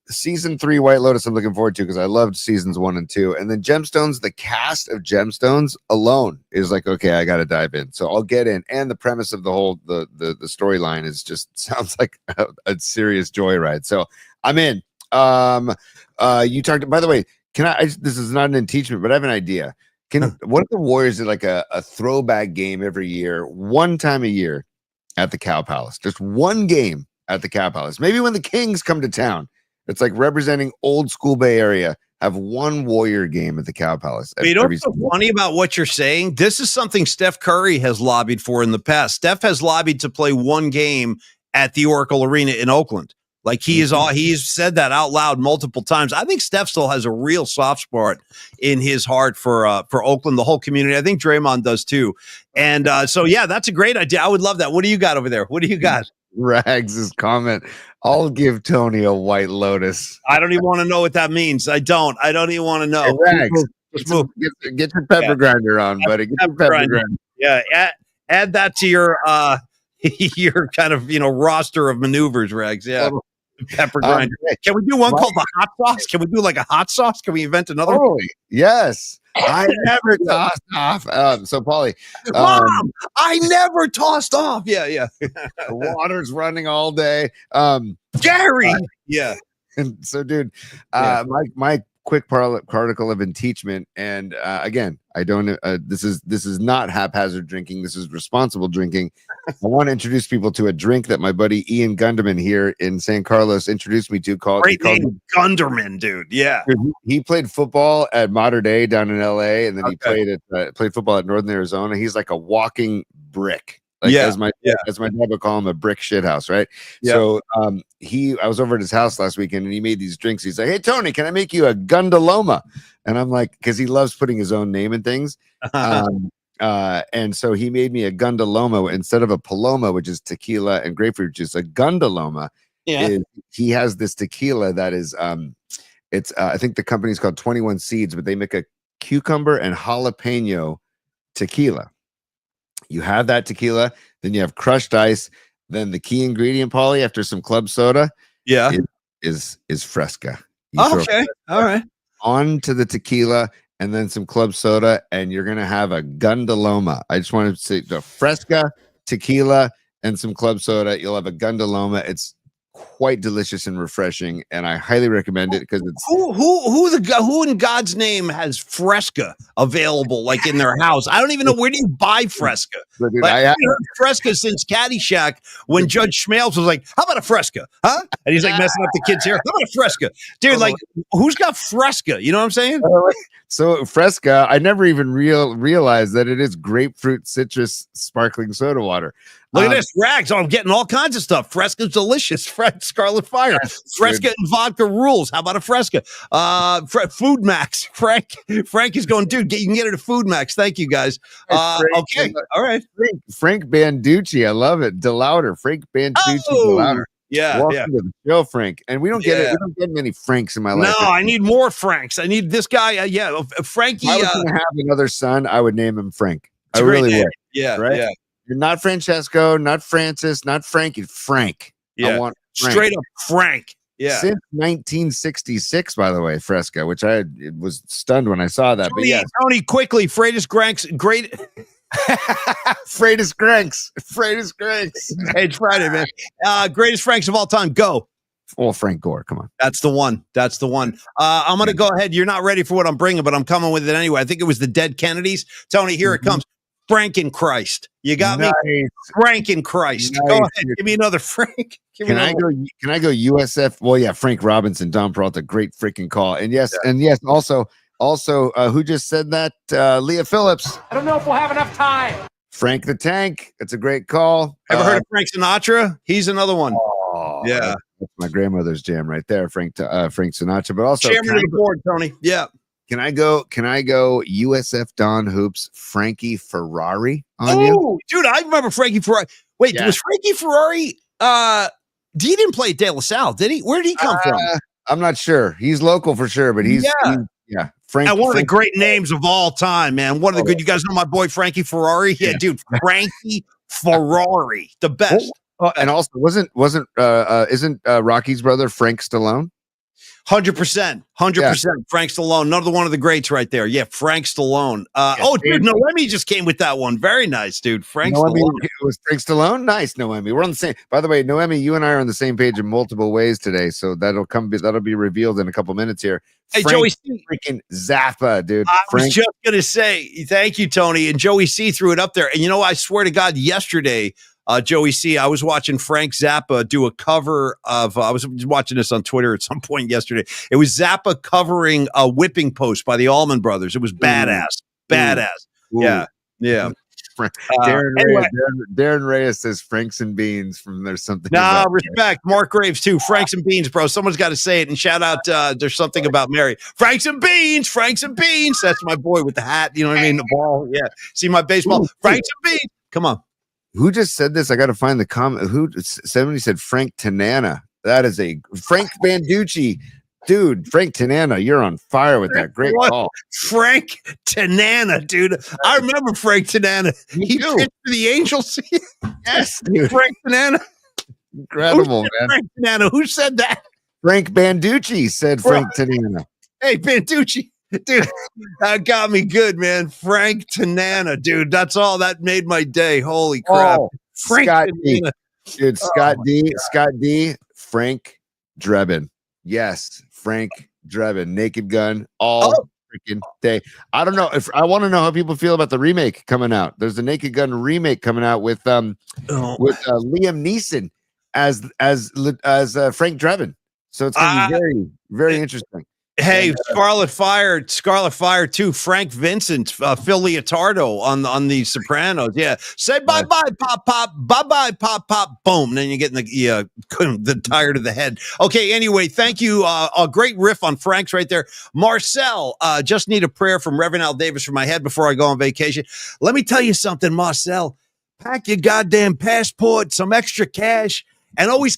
Season 3 White Lotus I'm looking forward to because I loved seasons 1 and 2. And then Gemstones, the cast of Gemstones alone is like, okay, I got to dive in. So I'll get in. And the premise of the whole, the storyline is just sounds like a serious joyride. So I'm in. You talked, by the way, this is not an impeachment, but I have an idea. What if the Warriors did like a throwback game every year, one time a year at the Cow Palace? Just one game at the Cow Palace. Maybe when the Kings come to town, it's like representing old school Bay Area. have one Warrior game at the Cow Palace. But you know what's so funny about what you're saying? This is something Steph Curry has lobbied for in the past. Steph has lobbied to play one game at the Oracle Arena in Oakland. Like he's said that out loud multiple times. I think Steph still has a real soft spot in his heart for Oakland, the whole community. I think Draymond does too. And so yeah, that's a great idea. I would love that. What do you got over there? What do you got? Rags' comment. I'll give Tony a White Lotus. I don't even want to know what that means. I don't even want to know. Hey, Rags, get your pepper grinder on, buddy. Get your pepper grinder. Yeah, add that to your your kind of roster of maneuvers, Rags. Yeah. Pepper grinder. Can we do one called the hot sauce? Can we do like a hot sauce? Can we invent another one? Yes. I never tossed off. So, Paulie. Mom, I never tossed off. Yeah. The water's running all day. Gary. Yeah. And so, dude, my quick particle of impeachment. And again, I don't. This is not haphazard drinking. This is responsible drinking. I want to introduce people to a drink that my buddy Ian Gunderman here in San Carlos introduced me to. Great name, Gunderman, dude. Yeah, he played football at Mater Dei down in L.A. and then he played football at Northern Arizona. He's like a walking brick. Like, as my dad would call him, a brick shit house, right? Yeah. So I was over at his house last weekend and he made these drinks. He's like, "Hey Tony, can I make you a Gundaloma?" And I'm like, because he loves putting his own name in things. And so he made me a Gundaloma instead of a Paloma, which is tequila and grapefruit juice. A Gundaloma he has this tequila that is it's I think the company's called 21 Seeds, but they make a cucumber and jalapeno tequila. You have that tequila, then you have crushed ice, then the key ingredient, Paulie, after some club soda, is Fresca. Okay, all right. Onto the tequila and then some club soda, and you're gonna have a Gundaloma. I just want to say the Fresca, tequila, and some club soda. You'll have a Gundaloma. It's quite delicious and refreshing, and I highly recommend it because it's who in God's name has Fresca available like in their house. I don't even know where do you buy Fresca. Dude, I haven't heard Fresca since Caddyshack when Judge Schmaltz was like, "How about a Fresca, huh?" And he's like messing up the kids here. How about a Fresca, dude? Like, who's got Fresca? You know what I'm saying? So Fresca, I never even realized that it is grapefruit citrus sparkling soda water. Look at this, Rags. I'm getting all kinds of stuff. Fresca's delicious. Scarlet Fire. Fresca and vodka rules. How about a Fresca? Food Max. Frank is going, dude, you can get it at Food Max. Thank you, guys. Okay. All right. Frank Banducci. I love it. DeLauder. Frank Banducci. DeLauder. Yeah. Welcome to the show, Frank. And we don't get it. We don't get many Franks in my life. No, I need more Franks. I need this guy. Frankie. If I was going to have another son, I would name him Frank. I really would. Yeah. Right? Yeah. You're not Francesco, not Francis, not Frankie. Frank. Yeah. I want Frank. Straight up Frank. Yeah. Since 1966, by the way, Fresca, which I was stunned when I saw that. Tony, quickly, Freitas Granks, great. Freitas Granks. Hey, it's Friday, man. Greatest Franks of all time. Go. Well, Frank Gore, come on. That's the one. I'm going to go ahead. You're not ready for what I'm bringing, but I'm coming with it anyway. I think it was the Dead Kennedys. Tony, here it comes. Frankenchrist. You got me? Frankenchrist. Nice. Go ahead. Give me another Frank. Can I go USF? Well, yeah, Frank Robinson, Don Peralta, great freaking call. And yes, also, who just said that? Leah Phillips. I don't know if we'll have enough time. Frank the Tank. It's a great call. Ever heard of Frank Sinatra? He's another one. Oh, yeah. That's my grandmother's jam right there, Frank Sinatra. But also, chairman of the board, Tony. Yeah. Can I go USF Don Hoops, Frankie Ferrari on you? Dude, I remember Frankie Ferrari. Wait, was Frankie Ferrari? He didn't play at De La Salle, did he? Where did he come from? I'm not sure. He's local for sure, but he's Frank. And one of the great names of all time, man. One of the good. You guys know my boy Frankie Ferrari? Yeah, dude, Frankie Ferrari, the best. And also, isn't Rocky's brother Frank Stallone? 100%. Frank Stallone, another one of the greats right there. Yeah, Frank Stallone. Dude, Noemi just came with that one. Very nice, dude. Stallone. It was Frank Stallone. Nice, Noemi. We're on the same. By the way, Noemi, you and I are on the same page in multiple ways today, so that'll be revealed in a couple minutes here. Hey, Frank, Joey C. freaking Zappa, dude. I was just gonna say thank you, Tony, and Joey C threw it up there. And I swear to God, yesterday Joey C, I was watching Frank Zappa do a cover of, I was watching this on Twitter at some point yesterday. It was Zappa covering a Whipping Post by the Allman Brothers. It was badass. Badass. Ooh. Yeah. Yeah. Darren Reyes says Franks and Beans from There's Something. No, respect. Mark Graves, too. Franks and Beans, bro. Someone's got to say it. And shout out, There's Something About Mary. Franks and Beans. Franks and Beans. That's my boy with the hat. You know what I mean? The ball. Yeah. See my baseball. Franks and Beans. Come on. Who just said this? I got to find the comment. Somebody said Frank Tanana. That is a Frank Banducci. Dude, Frank Tanana, you're on fire with that. Great call. Frank Tanana, dude. I remember Frank Tanana. He pitched for the Angels. Yes, dude. Frank Tanana. Incredible, man. Frank Tanana. Who said that? Frank Banducci said Frank Tanana. Hey, Banducci. Dude, that got me good, man. Frank Tanana, dude. That's all. That made my day. Holy crap. Oh, Frank Scott D. Tanana. Dude, Scott D. Frank Drebin. Yes, Frank Drebin. Naked Gun all freaking day. I don't know if I want to know how people feel about the remake coming out. There's a Naked Gun remake coming out with Liam Neeson as Frank Drebin. So it's going to be very, very interesting. Hey, Scarlet Fire too. Frank Vincent, Phil Leotardo on the Sopranos. Yeah, say bye bye pop pop, bye bye pop pop, boom. Then you get in the tired of the head. Okay, anyway, thank you. A great riff on Frank's right there. Marcel, just need a prayer from Reverend Al Davis for my head before I go on vacation. Let me tell you something, Marcel. Pack your goddamn passport, some extra cash. And always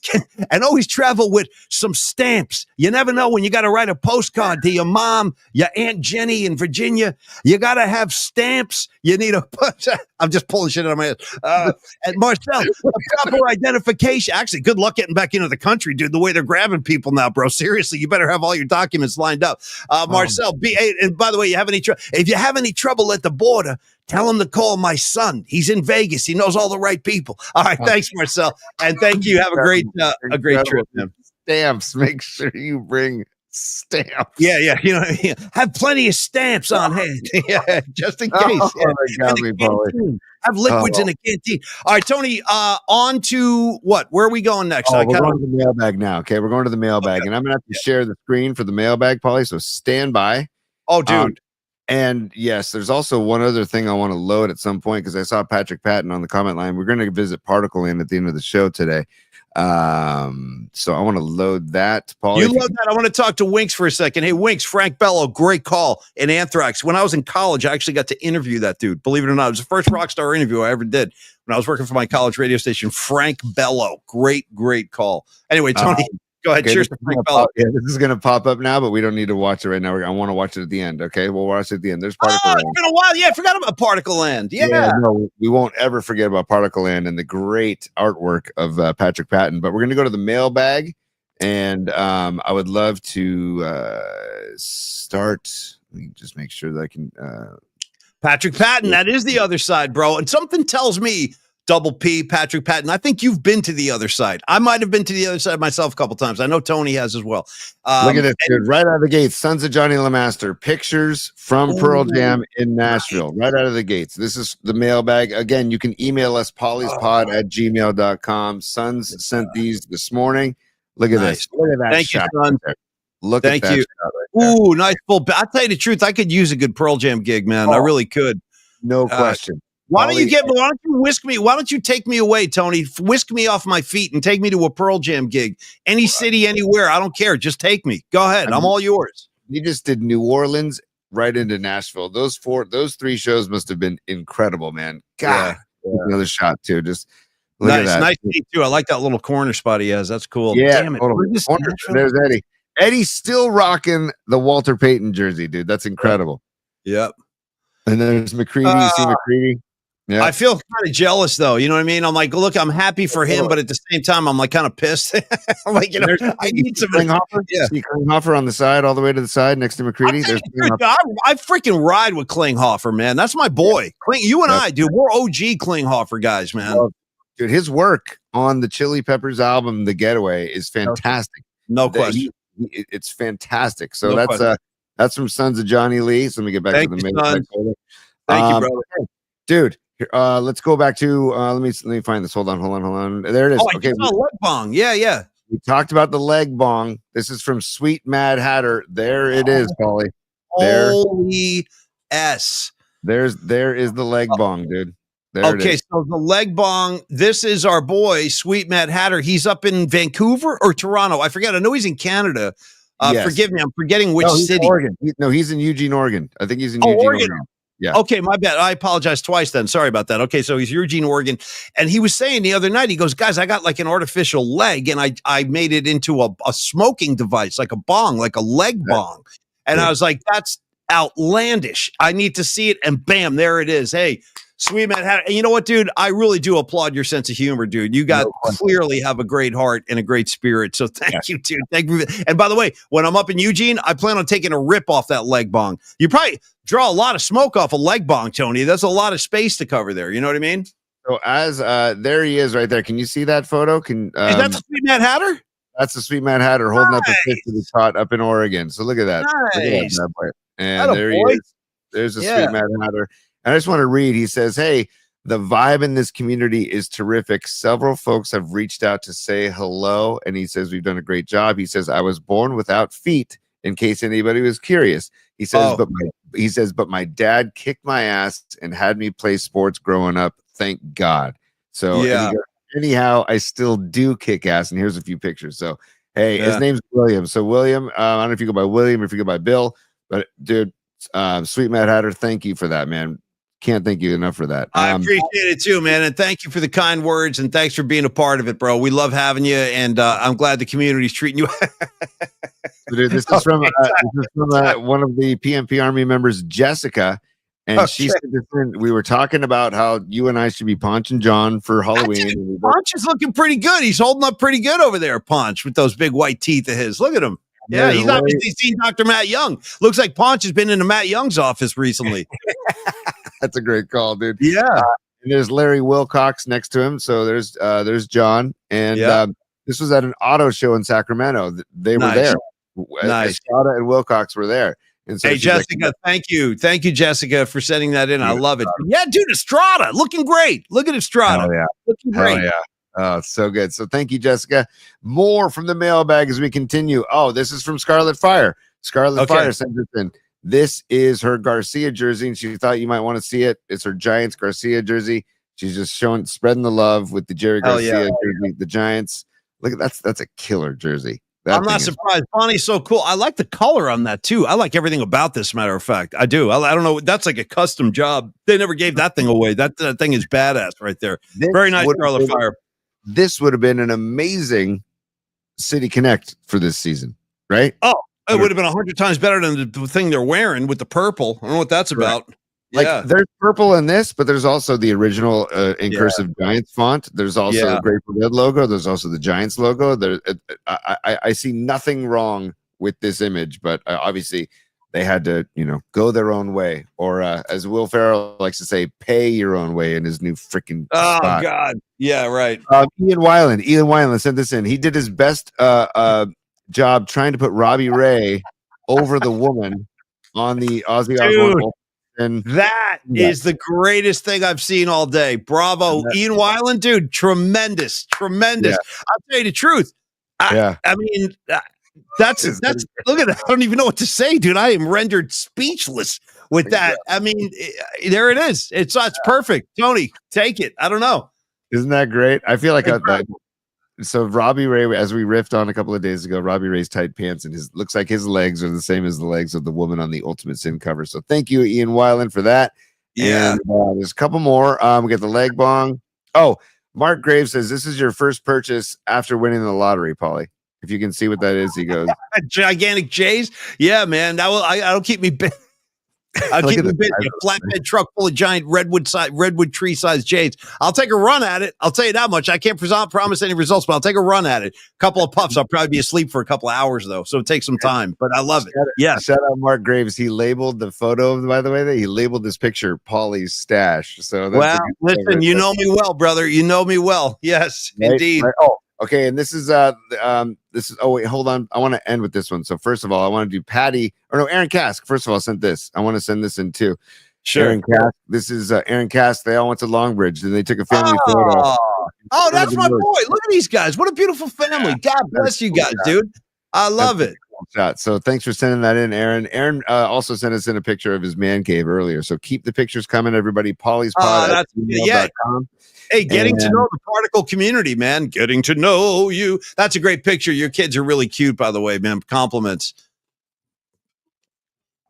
travel with some stamps. You never know when you got to write a postcard to your mom, your Aunt Jenny in Virginia. You got to have stamps. You need I'm just pulling shit out of my head. And Marcel, a proper identification. Actually, good luck getting back into the country, dude. The way they're grabbing people now, bro. Seriously, you better have all your documents lined up. Marcel, and by the way, if you have any trouble at the border, tell him to call my son. He's in Vegas. He knows all the right people. All right. Thanks, Marcel. And thank you. Have a great trip, man. Stamps. Make sure you bring stamps. Yeah. You know, have plenty of stamps on hand. Yeah, just in case. Have liquids in the canteen. All right, Tony, on to what? Where are we going next? We're going to the mailbag now. Okay, we're going to the mailbag. And I'm going to have to share the screen for the mailbag, Paulie, so stand by. Oh, dude. And yes, there's also one other thing I want to load at some point because I saw Patrick Patton on the comment line. We're going to visit Particle Land at the end of the show today. So I want to load that. Paul, you load that. I want to talk to Winks for a second. Hey, Winks, Frank Bello, great call in Anthrax. When I was in college, I actually got to interview that dude. Believe it or not, it was the first rock star interview I ever did when I was working for my college radio station. Frank Bello, great call. Anyway, Tony. Go ahead. Okay, Cheers. This is going to pop up now, but we don't need to watch it right now. I want to watch it at the end. Okay, we'll watch it at the end. There's Particle Land. It's been a while. Yeah, I forgot about Particle Land. Yeah. No, we won't ever forget about Particle Land and the great artwork of Patrick Patton. But we're going to go to the mailbag, and I would love to start. Let me just make sure that I can. Patrick Patton. That is the other side, bro. And something tells me. Double P, Patrick Patton. I think you've been to the other side. I might have been to the other side myself a couple times. I know Tony has as well. Look at this, dude. Right out of the gates, Sons of Johnny LeMaster. Pictures from Pearl Jam in Nashville. Right out of the gates. This is the mailbag. Again, you can email us, pollyspod@gmail.com. Sons sent these this morning. Look at this. Look at that. Thank you, son. Look Thank at that. You. Ooh, nice full. I'll tell you the truth. I could use a good Pearl Jam gig, man. I really could. No question. Why don't you whisk me? Why don't you take me away, Tony? Whisk me off my feet and take me to a Pearl Jam gig. Any city, anywhere. I don't care. Just take me. Go ahead. I'm all yours. You just did New Orleans right into Nashville. Those three shows must have been incredible, man. God, another shot too. Just look at that. Nice to meet you. I like that little corner spot he has. That's cool. Yeah. Damn it. There's Eddie. Eddie's still rocking the Walter Payton jersey, dude. That's incredible. Yep. And then there's McCready. You see McCready? Yeah. I feel kind of jealous, though. You know what I mean? I'm like, look, I'm happy for him, but at the same time, I'm like kind of pissed. I'm like, you know, I need some Klinghoffer. Yeah, see Klinghoffer on the side, all the way to the side, next to McCready. I freaking ride with Klinghoffer, man. That's my boy. You and I, dude, we're OG Klinghoffer guys, man. Well, dude, his work on the Chili Peppers album, The Getaway, is fantastic. No question. It's fantastic. So that's from Sons of Johnny Lee. So let me get back to the main. Thank you, brother. Dude. Here, let's go back to let me find this. Hold on. There it is. Oh, I Okay, just saw leg bong. Yeah. we talked about the leg bong. This is from Sweet Mad Hatter. There it is, Paulie. There, Holy S. there is the leg bong, dude. There it Okay, is. so the leg bong. This is our boy, Sweet Mad Hatter. He's up in Vancouver or Toronto. I forget. I know he's in Canada. Yes. Forgive me. I'm forgetting which No, he's in city. Oregon. He's in Eugene, Oregon. I think he's in Eugene, Oregon. Oregon. Yeah. Okay, my bad. I apologize twice then. Sorry about that. Okay, so he's Eugene, Oregon. And he was saying the other night, he goes, guys, I got like an artificial leg and I made it into a smoking device, like a bong, like a leg bong. And I was like, that's outlandish. I need to see it. And bam, there it is. Hey, Sweet Man had it. And you know what, dude? I really do applaud your sense of humor, dude. You got clearly have a great heart and a great spirit. So thank you, dude. Thank you. And by the way, when I'm up in Eugene, I plan on taking a rip off that leg bong. You probably draw a lot of smoke off a leg bong, Tony. That's a lot of space to cover there. You know what I mean? So as there he is right there. Can you see that photo? Is that the Sweet Mad Hatter? That's the Sweet Mad Hatter holding up the fish that he caught up in Oregon. So look at that. Look at Nice. that boy. And there he is. There's the Sweet Mad Hatter. And I just want to read. He says, hey, the vibe in this community is terrific. Several folks have reached out to say hello. And he says, we've done a great job. He says, I was born without feet, in case anybody was curious. He says, but my dad kicked my ass and had me play sports growing up. Thank God. So anyhow, I still do kick ass. And here's a few pictures. So, hey, his name's William. So William, I don't know if you go by William or if you go by Bill, but dude, Sweet Mad Hatter, thank you for that, man. Can't thank you enough for that. I appreciate it too, man. And thank you for the kind words and thanks for being a part of it, bro. We love having you. And I'm glad the community's treating you. Dude, this is from one of the PMP Army members, Jessica. And she said this we were talking about how you and I should be Ponch and John for Halloween. Ponch is looking pretty good. He's holding up pretty good over there, Ponch, with those big white teeth of his. Look at him. Yeah, he's obviously seen Dr. Matt Young. Looks like Ponch has been into Matt Young's office recently. That's a great call, dude. Yeah. And there's Larry Wilcox next to him. So there's John. And this was at an auto show in Sacramento. They were there. Nice. Estrada and Wilcox were there. And so hey, Jessica, thank you. Thank you, Jessica, for sending that in. I love it. Yeah, dude, Estrada, looking great. Look at Estrada. Hell yeah. Looking great. Hell yeah. Oh, it's so good. So thank you, Jessica. More from the mailbag as we continue. Oh, this is from Scarlet Fire. Scarlet Fire sent this in. This is her Garcia jersey, and she thought you might want to see it. It's her Giants Garcia jersey. She's just spreading the love with the Jerry Garcia jersey, the Giants. Look at that's a killer jersey. I'm not surprised. Bonnie's so cool. I like the color on that too. I like everything about this. Matter of fact, I do. I don't know. That's like a custom job. They never gave that thing away. That thing is badass right there. Very nice, Scarlet Fire. This would have been an amazing City Connect for this season, right? Oh, it would have been 100 times better than the thing they're wearing with the purple. I don't know what that's about. Like there's purple in this, but there's also the original in cursive Giants font. There's also the Grateful Dead logo. There's also the Giants logo. I see nothing wrong with this image, but obviously they had to, go their own way, or as Will Ferrell likes to say, pay your own way in his new freaking spot. Oh God, yeah, right. Ian Weiland sent this in. He did his best job trying to put Robbie Ray over the woman on the Ozzy Osbourne. And that is the greatest thing I've seen all day. Bravo, Ian Weiland, dude, tremendous. I'll tell you the truth. I mean, that's look at it. I don't even know what to say, dude. I am rendered speechless with that. I mean, there it is. It's perfect. Tony, take it. I don't know. Isn't that great? I feel like so Robbie Ray, as we riffed on a couple of days ago, Robbie Ray's tight pants and looks like his legs are the same as the legs of the woman on the Ultimate Sin cover. So thank you, Ian Weiland, for that. Yeah. And there's a couple more. We got the leg bong. Oh, Mark Graves says this is your first purchase after winning the lottery, Paulie. If you can see what that is, he goes. Gigantic J's. Yeah, man. That'll keep me busy. I'll keep me busy. A flatbed truck full of giant redwood tree sized jades. I'll take a run at it. I'll tell you that much. I can't promise any results, but I'll take a run at it. A couple of puffs. I'll probably be asleep for a couple of hours though, so it takes some time. But I love it. Yeah. Shout out Mark Graves. He labeled the photo. By the way, that he labeled this picture Paulie's stash. So that's listen, you know me well, brother. You know me well. Yes, indeed. Right. Oh, okay. And this is oh wait, hold on. I want to end with this one. So first of all, I want to do Aaron Cask. First of all, sent this. I want to send this in too. Sure. Aaron Cass. This is Aaron Cass. They all went to Longbridge, and they took a family photo. Oh, that's my boy. Look at these guys. What a beautiful family. God bless you guys, dude. I love it. Shot. So thanks for sending that in, Aaron. Aaron also sent us in a picture of his man cave earlier. So keep the pictures coming, everybody. Polly's pod. Hey, getting to know the particle community, man. Getting to know you. That's a great picture. Your kids are really cute, by the way, man. Compliments.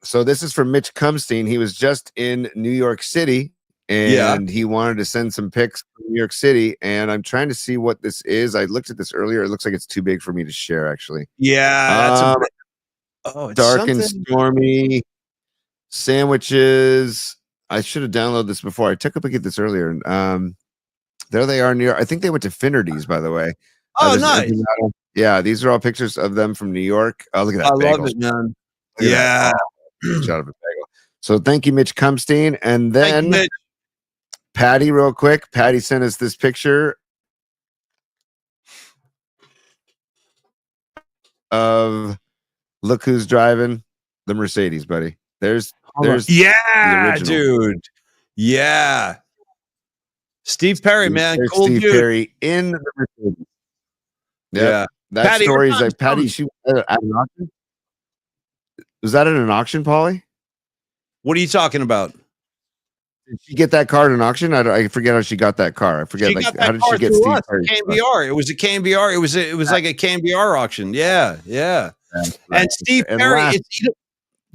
So this is from Mitch Cumstein. He was just in New York City, and he wanted to send some pics from New York City. And I'm trying to see what this is. I looked at this earlier. It looks like it's too big for me to share, actually. Yeah, it's dark and stormy. Sandwiches. I should have downloaded this before. I took a look at this earlier. There they are, New York. I think they went to Finnerty's, by the way. Oh, nice. Yeah, these are all pictures of them from New York. Oh, look at that. I love it, man. Yeah. Shot of a bagel. So thank you, Mitch Cumstein. And then Patty, real quick. Patty sent us this picture of look who's driving the Mercedes, buddy. There's yeah, dude. Yeah. Steve Perry, man. Cool Steve dude. Perry in the Mercedes. Yep. Yeah. That Patty, story is like Patty, she at an auction. Was that at an auction, Paulie? What are you talking about? Did she get that car at an auction? I forget how she got that car. I forget. Like, how did she get Steve Perry? KBR. It was a KBR. It was like a KBR auction. Yeah. Right. And Steve Perry.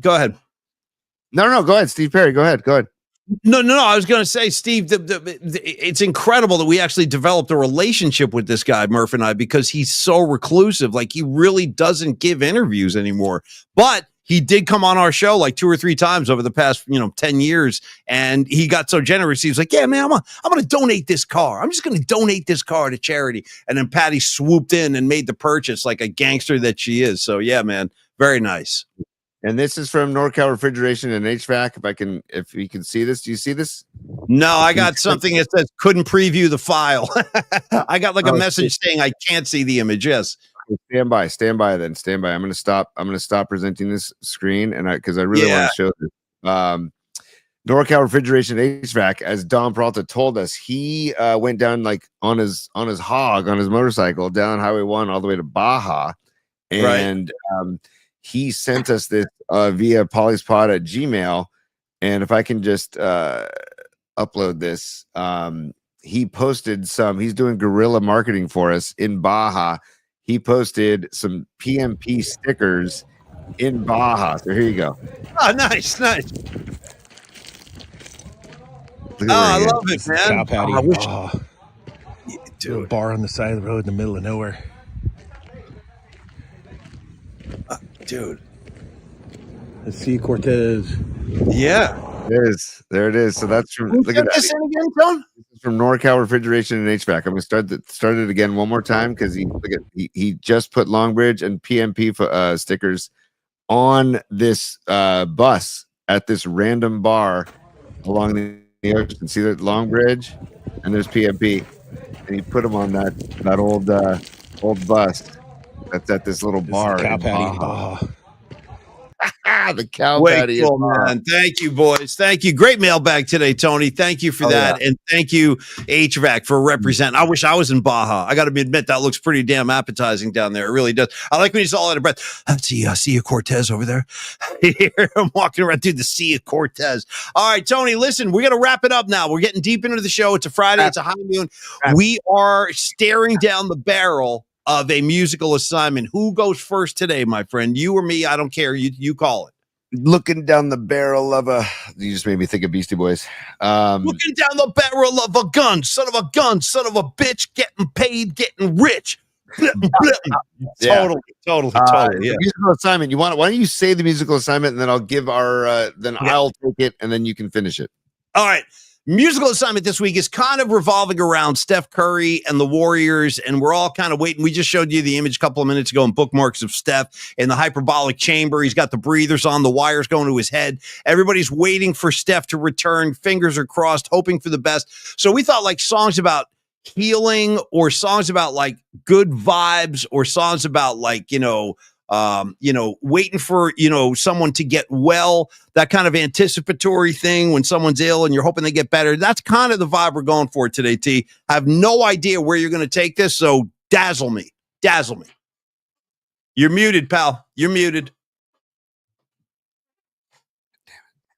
Go ahead. No. Go ahead, Steve Perry. Go ahead. No. I was going to say, Steve, it's incredible that we actually developed a relationship with this guy, Murph and I, because he's so reclusive. Like, he really doesn't give interviews anymore. But he did come on our show like 2 or 3 times over the past, 10 years. And he got so generous. He was like, yeah, man, I'm going to donate this car. I'm just going to donate this car to charity. And then Patty swooped in and made the purchase like a gangster that she is. So, yeah, man, very nice. And this is from NorCal Refrigeration and HVAC. If you can see this, do you see this? No, I got something that says couldn't preview the file. I got like a message saying I can't see the image. Yes. Stand by. I'm going to stop presenting this screen, and because I really want to show this. NorCal Refrigeration HVAC, as Don Peralta told us, he went down like on his motorcycle down Highway 1 all the way to Baja, and he sent us this via polyspod at Gmail. And if I can just upload this, he posted he's doing guerrilla marketing for us in Baja. He posted some PMP stickers in Baja. So here you go. Oh, nice. I love it, man. Cow patty. Dude, a bar on the side of the road in the middle of nowhere. Dude. Let's see, Cortez. Yeah. There it is. So that's from. Look at that. This in again, Tom? This is from NorCal Refrigeration and HVAC. I'm gonna start it again one more time because he just put Longbridge and PMP stickers on this bus at this random bar along the ocean. See that Longbridge, and there's PMP, and he put them on that old bus that's at this little bar. Cow patty. Baja. The cow patty. Cool, man. Thank you, boys. Thank you. Great mailbag today, Tony. Thank you for that. Yeah. And thank you, HVAC, for representing. I wish I was in Baja. I got to admit, that looks pretty damn appetizing down there. It really does. I like when he's all out of breath. See a Cortez over there. Here, I'm walking around through the Sea of Cortez. All right, Tony, listen, we're going to wrap it up now. We're getting deep into the show. It's a Friday. It's a high noon. We are staring down the barrel of a musical assignment. Who goes first today, my friend? You or me? I don't care. You call it. Looking down the barrel of you just made me think of Beastie Boys. Looking down the barrel of a gun, son of a bitch, getting paid, getting rich. Totally. Yeah. Musical assignment. Why don't you say the musical assignment, and then I'll give I'll take it, and then you can finish it. All right. Musical assignment this week is kind of revolving around Steph Curry and the Warriors, and we're all kind of waiting. We just showed you the image a couple of minutes ago in Bookmarks of Steph in the hyperbolic chamber. He's got the breathers on, the wires going to his head. Everybody's waiting for Steph to return. Fingers are crossed, hoping for the best. So we thought like songs about healing or songs about like good vibes or songs about like, waiting for, someone to get well, that kind of anticipatory thing when someone's ill and you're hoping they get better. That's kind of the vibe we're going for today, T. I have no idea where you're going to take this, so dazzle me. Dazzle me. You're muted, pal. You're muted.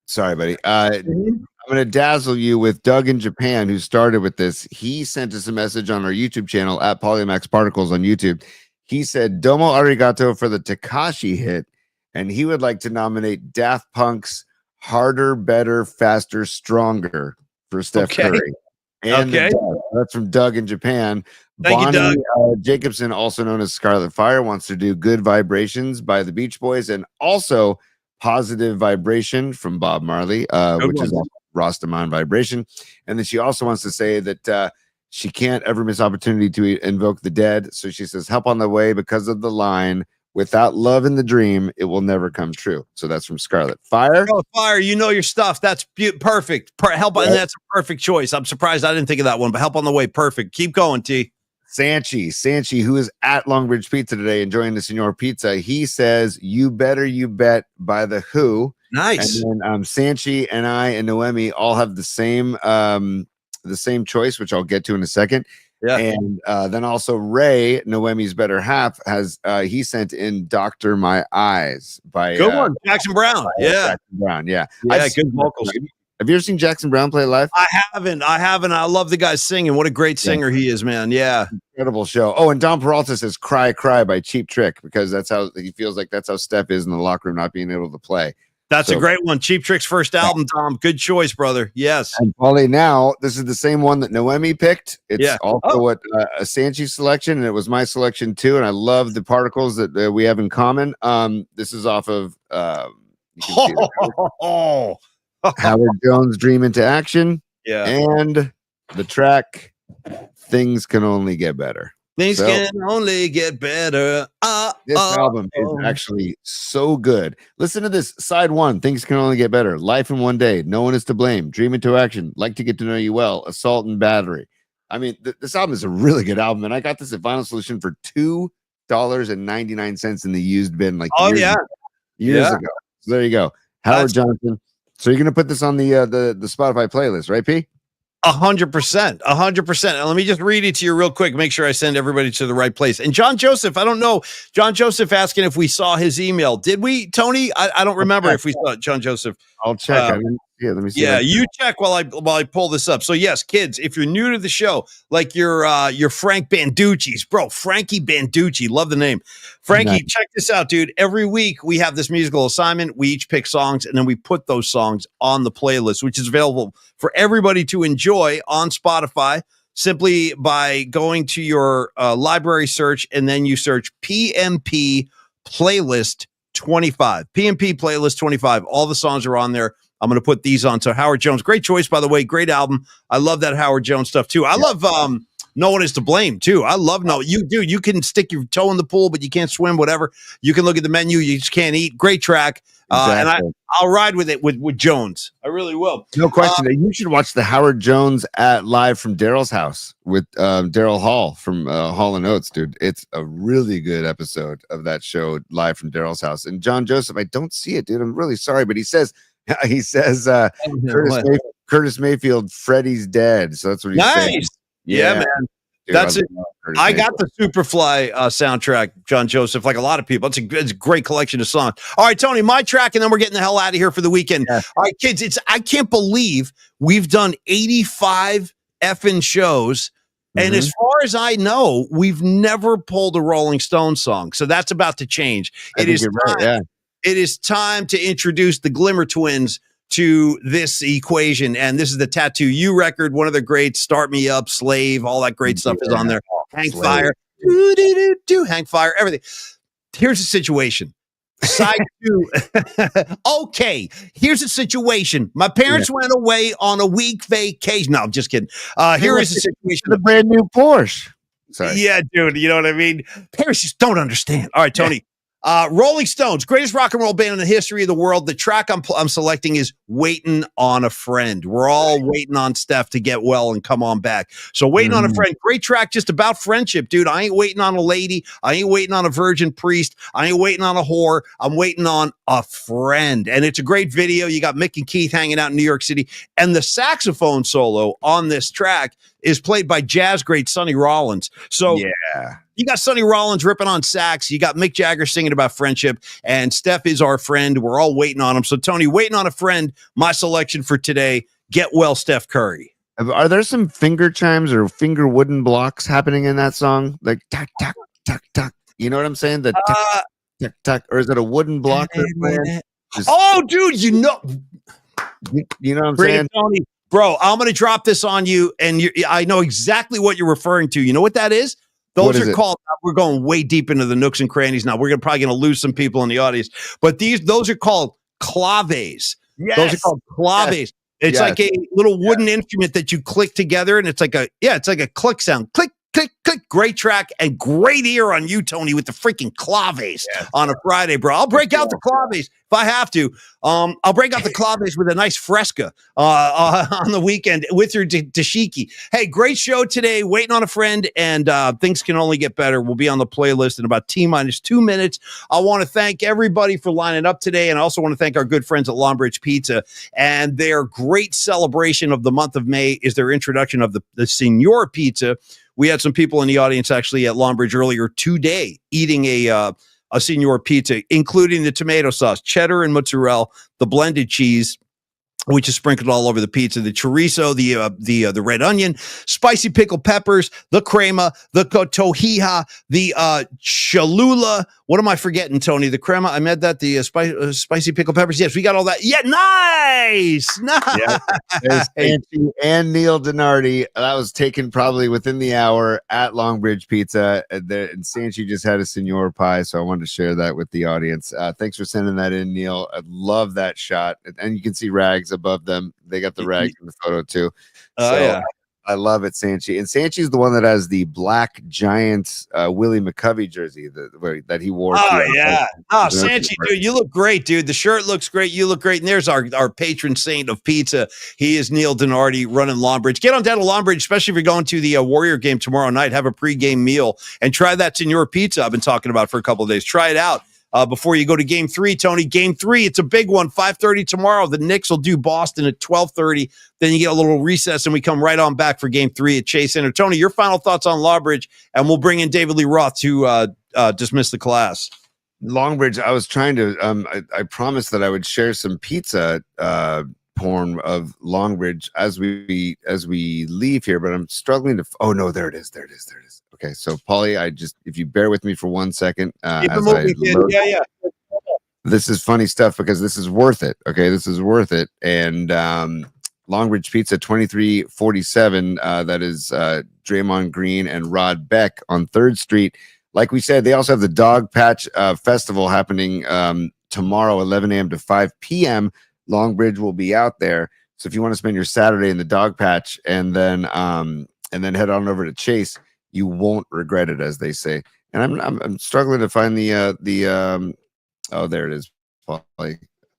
Sorry, buddy. I'm going to dazzle you with Doug in Japan, who started with this. He sent us a message on our YouTube channel at Polymax Particles on YouTube. He said, Domo arigato for the Tekashi hit, and he would like to nominate Daft Punk's Harder, Better, Faster, Stronger for Steph Curry. And that's from Doug in Japan. Thank you, Doug. Jacobson, also known as Scarlet Fire, wants to do Good Vibrations by the Beach Boys, and also Positive Vibration from Bob Marley, which is Rastaman Vibration. And then she also wants to say that she can't ever miss opportunity to invoke the dead. So she says, help on the way because of the line, without love in the dream, it will never come true. So that's from Scarlet Fire. Scarlet Fire, you know your stuff. That's perfect. Help on, that's a perfect choice. I'm surprised I didn't think of that one, but Help on the Way, perfect. Keep going, T. Sanchi, who is at Longbridge Pizza today enjoying the Senor Pizza, he says, You Better You Bet by The Who. Nice. And then Sanchi and I and Noemi all have the same choice, which I'll get to in a second. Yeah. And then also Ray, Noemi's better half, has he sent in Doctor My Eyes by good one, Jackson Brown. Jackson Brown, yeah. Good vocals. Have you ever seen Jackson Brown play live? I haven't. I love the guy singing. What a great singer he is, man. Yeah. Incredible show. Oh, and Don Peralta says Cry Cry by Cheap Trick, because that's how he feels like that's how Steph is in the locker room, not being able to play. That's a great one. Cheap Trick's first album, Tom. Good choice, brother. Yes. And Paulie, now this is the same one that Noemi picked. It's also a Sanchi selection, and it was my selection too. And I love the particles that we have in common. This is off of Howard Jones' Dream into Action. Yeah. And the track Things Can Only Get Better. Things can only get better. This album is actually so good. Listen to this. Side 1, Things Can Only Get Better. Life in One Day. No One Is to Blame. Dream into Action. Like to Get to Know You Well. Assault and Battery. I mean, this album is a really good album. And I got this at Vinyl Solution for $2.99 in the used bin years ago. So there you go. Howard Johnson. So you're going to put this on the Spotify playlist, right, P? 100%. 100%. And let me just read it to you real quick. Make sure I send everybody to the right place. And John Joseph, I don't know. John Joseph asking if we saw his email. Did we, Tony? I don't remember if we saw it, John Joseph. I'll check. Let me see. Yeah, you check while I pull this up. So yes, kids, if you're new to the show, like your Frank Banducci's, bro, Frankie Banducci, love the name. Frankie, check this out, dude. Every week we have this musical assignment. We each pick songs, and then we put those songs on the playlist, which is available for everybody to enjoy on Spotify simply by going to your library search, and then you search PMP Playlist 25. PMP Playlist 25. All the songs are on there. I'm going to put these on. So Howard Jones, great choice, by the way. Great album. I love that Howard Jones stuff too. I love No One Is to Blame too. I love you can stick your toe in the pool, but you can't swim, whatever. You can look at the menu. You just can't eat. Great track. And I'll ride with it with Jones. I really will. No question. You should watch the Howard Jones live from Daryl's house with Daryl Hall from Hall and Oates, dude. It's a really good episode of that show live from Daryl's house. And John Joseph, I don't see it, dude. I'm really sorry, but he says Curtis Mayfield, Freddie's dead. So that's what he's saying. Yeah, man. Dude, that's it. I got the Superfly soundtrack, John Joseph, like a lot of people. It's a great collection of songs. All right, Tony, my track, and then we're getting the hell out of here for the weekend. Yeah. All right, kids, I can't believe we've done 85 effing shows. And as far as I know, we've never pulled a Rolling Stones song. So that's about to change. It is time to introduce the Glimmer Twins to this equation. And this is the Tattoo You record, one of the greats. Start Me Up, Slave, all that great stuff is on there. Hang Fire, Hang Fire, everything. Here's the situation. Side 2. Okay, here's the situation. My parents went away on a week vacation. No, I'm just kidding. Here is the situation. The brand new Porsche. Sorry. Yeah, dude, you know what I mean? Parents just don't understand. All right, Tony. Rolling Stones, greatest rock and roll band in the history of the world. The track I'm selecting is waiting on a friend. We're all waiting on Steph to get well and come on back. So waiting on a friend, great track just about friendship, dude. I ain't waiting on a lady. I ain't waiting on a virgin priest. I ain't waiting on a whore. I'm waiting on a friend. And it's a great video. You got Mick and Keith hanging out in New York City. And the saxophone solo on this track is played by jazz great Sonny Rollins. So you got Sonny Rollins ripping on sax. You got Mick Jagger singing about friendship. And Steph is our friend. We're all waiting on him. So, Tony, waiting on a friend. My selection for today, get well, Steph Curry. Are there some finger chimes or finger wooden blocks happening in that song? Like, tuck, tuck, tuck, tuck. You know what I'm saying? The tuck, tuck, tuck. Or is it a wooden block? Oh, dude, you know what I'm saying? Tony, bro, I'm going to drop this on you, and I know exactly what you're referring to. You know what that is? Those are called, we're going way deep into the nooks and crannies now. We're probably going to lose some people in the audience. But those are called claves. Yes. Those are called claves. Yes. It's like a little wooden instrument that you click together, and it's like a click sound. Click, click, click. Great track and great ear on you, Tony, with the freaking claves on a Friday, bro. I'll break out the claves if I have to. I'll break out the claves with a nice fresca on the weekend with your dashiki. Hey, great show today. Waiting on a friend, and things can only get better. We'll be on the playlist in about T-minus 2 minutes. I want to thank everybody for lining up today, and I also want to thank our good friends at Longbridge Pizza. And their great celebration of the month of May is their introduction of the Signor Pizza. We had some people in the audience actually at Longbridge earlier today eating a Signor Pizza, including the tomato sauce, cheddar and mozzarella, the blended cheese, which is sprinkled all over the pizza, the chorizo, the red onion, spicy pickled peppers, the crema, the tortilla, the cholula. What am I forgetting, Tony? The crema. I meant that the spicy pickled peppers. Yes, we got all that. Yeah, nice. Yeah. Sanchi and Neil Donardi. That was taken probably within the hour at Longbridge Pizza. And Sanchi just had a Signor pie, so I wanted to share that with the audience. Thanks for sending that in, Neil. I love that shot, and you can see Rags above them. They got the rags in the photo too. I love it, Sanchi. And Sanchi's the one that has the black Giants Willie McCovey jersey that he wore. Sanchi, dude, you look great, dude. The shirt looks great. You look great. And there's our patron saint of pizza. He is Neil Donardi running Longbridge. Get on down to Longbridge, especially if you're going to the Warrior game tomorrow night. Have a pregame meal and try that Signor Pizza I've been talking about for a couple of days. Try it out. Before you go to Game 3, Tony. Game 3, it's a big one, 5:30 tomorrow. The Knicks will do Boston at 12:30. Then you get a little recess, and we come right on back for Game 3 at Chase Center. Tony, your final thoughts on Longbridge, and we'll bring in David Lee Roth to dismiss the class. Longbridge, I was trying to I promised that I would share some pizza porn of Longbridge as we leave here, but I'm struggling to there it is. Okay, so Paulie, if you bear with me for 1 second, this is funny stuff because this is worth it. Okay, this is worth it. And Longbridge Pizza 2347, that is Draymond Green and Rod Beck on 3rd Street. Like we said, they also have the Dog Patch Festival happening tomorrow, 11 a.m. to 5 p.m. Longbridge will be out there. So if you want to spend your Saturday in the Dog Patch and then head on over to Chase, you won't regret it, as they say. And I'm struggling to find the there it is.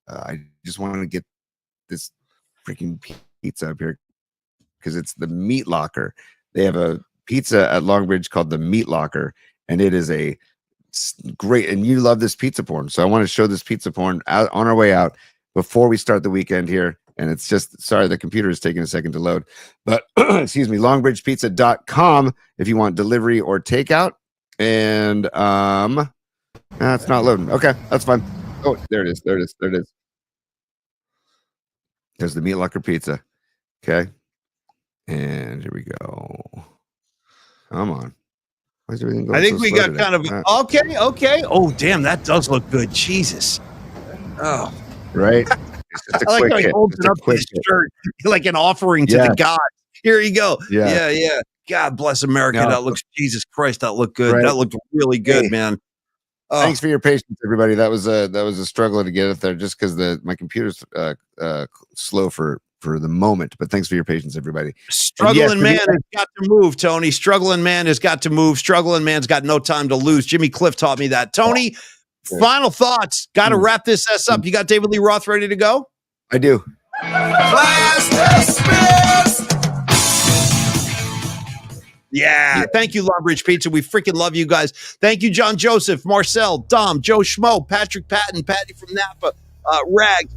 I just want to get this freaking pizza up here because it's the Meat Locker. They have a pizza at Longbridge called the Meat Locker, and it is a great. And you love this pizza porn, so I want to show this pizza porn out on our way out before we start the weekend here. And it's just, sorry, the computer is taking a second to load. But, excuse me, longbridgepizza.com if you want delivery or takeout. And it's not loading. Okay, that's fine. Oh, there it is. There's the Meat Locker pizza. Okay. And here we go. Come on. Why is everything going I think so we slow got today? kind of, okay. Oh, damn, that does look good. Jesus. Oh. Right? It's I like how he holds it up to his shirt like an offering to the gods. Here you go. Yeah. God bless America. That looks, Jesus Christ, that looked good. Right. That looked really good, man. Thanks for your patience, everybody. That was a struggle to get it there just because my computer's slow for the moment. But thanks for your patience, everybody. Struggling man has got to move, Tony. Struggling man has got to move. Struggling man's got no time to lose. Jimmy Cliff taught me that. Tony, final thoughts. Got to wrap this up. You got David Lee Roth ready to go? I do. Class dismissed. Yeah. Thank you, Longbridge Pizza. We freaking love you guys. Thank you, John Joseph, Marcel, Dom, Joe Schmo, Patrick Patton, Patty from Napa, Rag,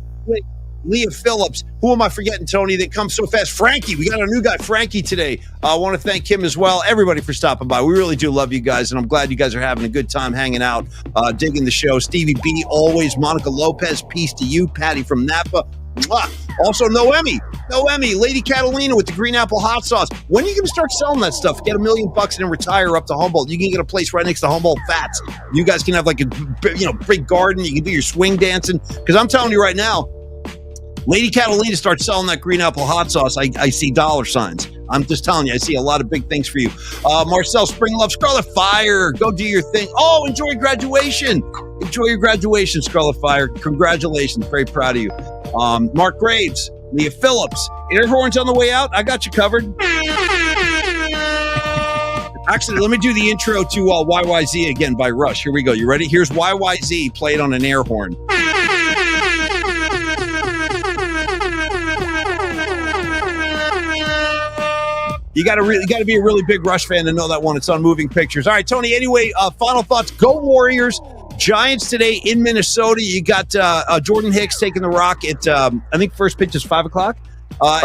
Leah Phillips. Who am I forgetting, Tony? They come so fast. Frankie. We got a new guy, Frankie, today. I want to thank him as well. Everybody for stopping by. We really do love you guys, and I'm glad you guys are having a good time hanging out, digging the show. Stevie B, always. Monica Lopez, peace to you. Patty from Napa. Mwah. Also, Noemi, Lady Catalina with the green apple hot sauce. When are you going to start selling that stuff? Get $1 million and then retire up to Humboldt. You can get a place right next to Humboldt Fats. You guys can have like a big garden. You can do your swing dancing. Because I'm telling you right now, Lady Catalina starts selling that green apple hot sauce. I see dollar signs. I'm just telling you, I see a lot of big things for you. Marcel, Spring Love, Scarlet Fire, go do your thing. Oh, enjoy graduation. Enjoy your graduation, Scarlet Fire. Congratulations. Very proud of you. Mark Graves, Leah Phillips, air horns on the way out. I got you covered. Actually, let me do the intro to YYZ again by Rush. Here we go. You ready? Here's YYZ played on an air horn. You got to be a really big Rush fan to know that one. It's on Moving Pictures. All right, Tony. Anyway, final thoughts. Go Warriors. Giants today in Minnesota. You got Jordan Hicks taking the rock at I think first pitch is 5:00.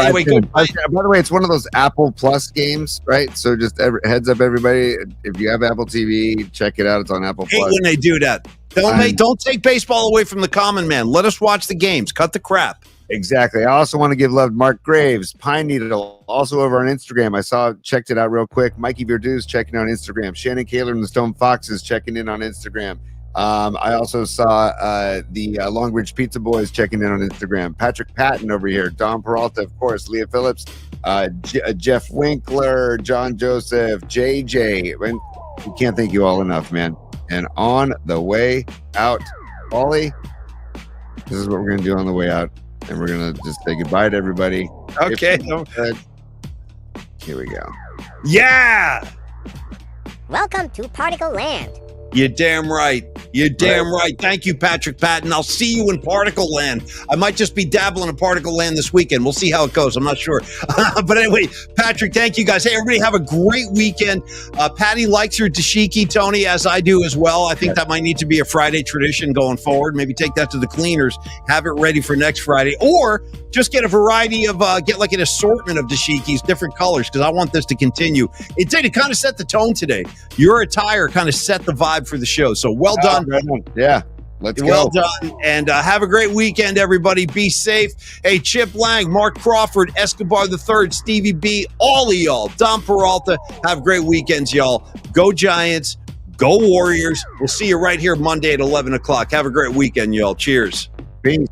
Anyway, good. By the way, it's one of those Apple Plus games, right? So just heads up, everybody. If you have Apple TV, check it out. It's on Apple Plus. When they do that, don't take baseball away from the common man. Let us watch the games. Cut the crap. Exactly. I also want to give love to Mark Graves, Pine Needle, also over on Instagram. Checked it out real quick. Mikey Verdu's checking out Instagram. Shannon Kaler and the Stone Foxes checking in on Instagram. I also saw the Longbridge Pizza Boys checking in on Instagram. Patrick Patton over here. Don Peralta, of course. Leah Phillips. Jeff Winkler. John Joseph. JJ. We can't thank you all enough, man. And on the way out, Ollie, this is what we're going to do on the way out. And we're going to just say goodbye to everybody. Okay. Here we go. Yeah. Welcome to Particle Land. You're damn right. You're damn right. Thank you, Patrick Patton. I'll see you in Particle Land. I might just be dabbling in Particle Land this weekend. We'll see how it goes. I'm not sure. But anyway, Patrick, thank you guys. Hey, everybody have a great weekend. Patty likes her dashiki, Tony, as I do as well. I think that might need to be a Friday tradition going forward. Maybe take that to the cleaners, have it ready for next Friday, or just get a variety of, get like an assortment of dashikis, different colors, because I want this to continue. It did. It kind of set the tone today. Your attire kind of set the vibe for the show. So well done. Yeah. Let's go. Well done. And have a great weekend, everybody. Be safe. Hey, Chip Lang, Mark Crawford, Escobar III, Stevie B, all of y'all, Don Peralta, have great weekends, y'all. Go Giants. Go Warriors. We'll see you right here Monday at 11 o'clock. Have a great weekend, y'all. Cheers. Peace.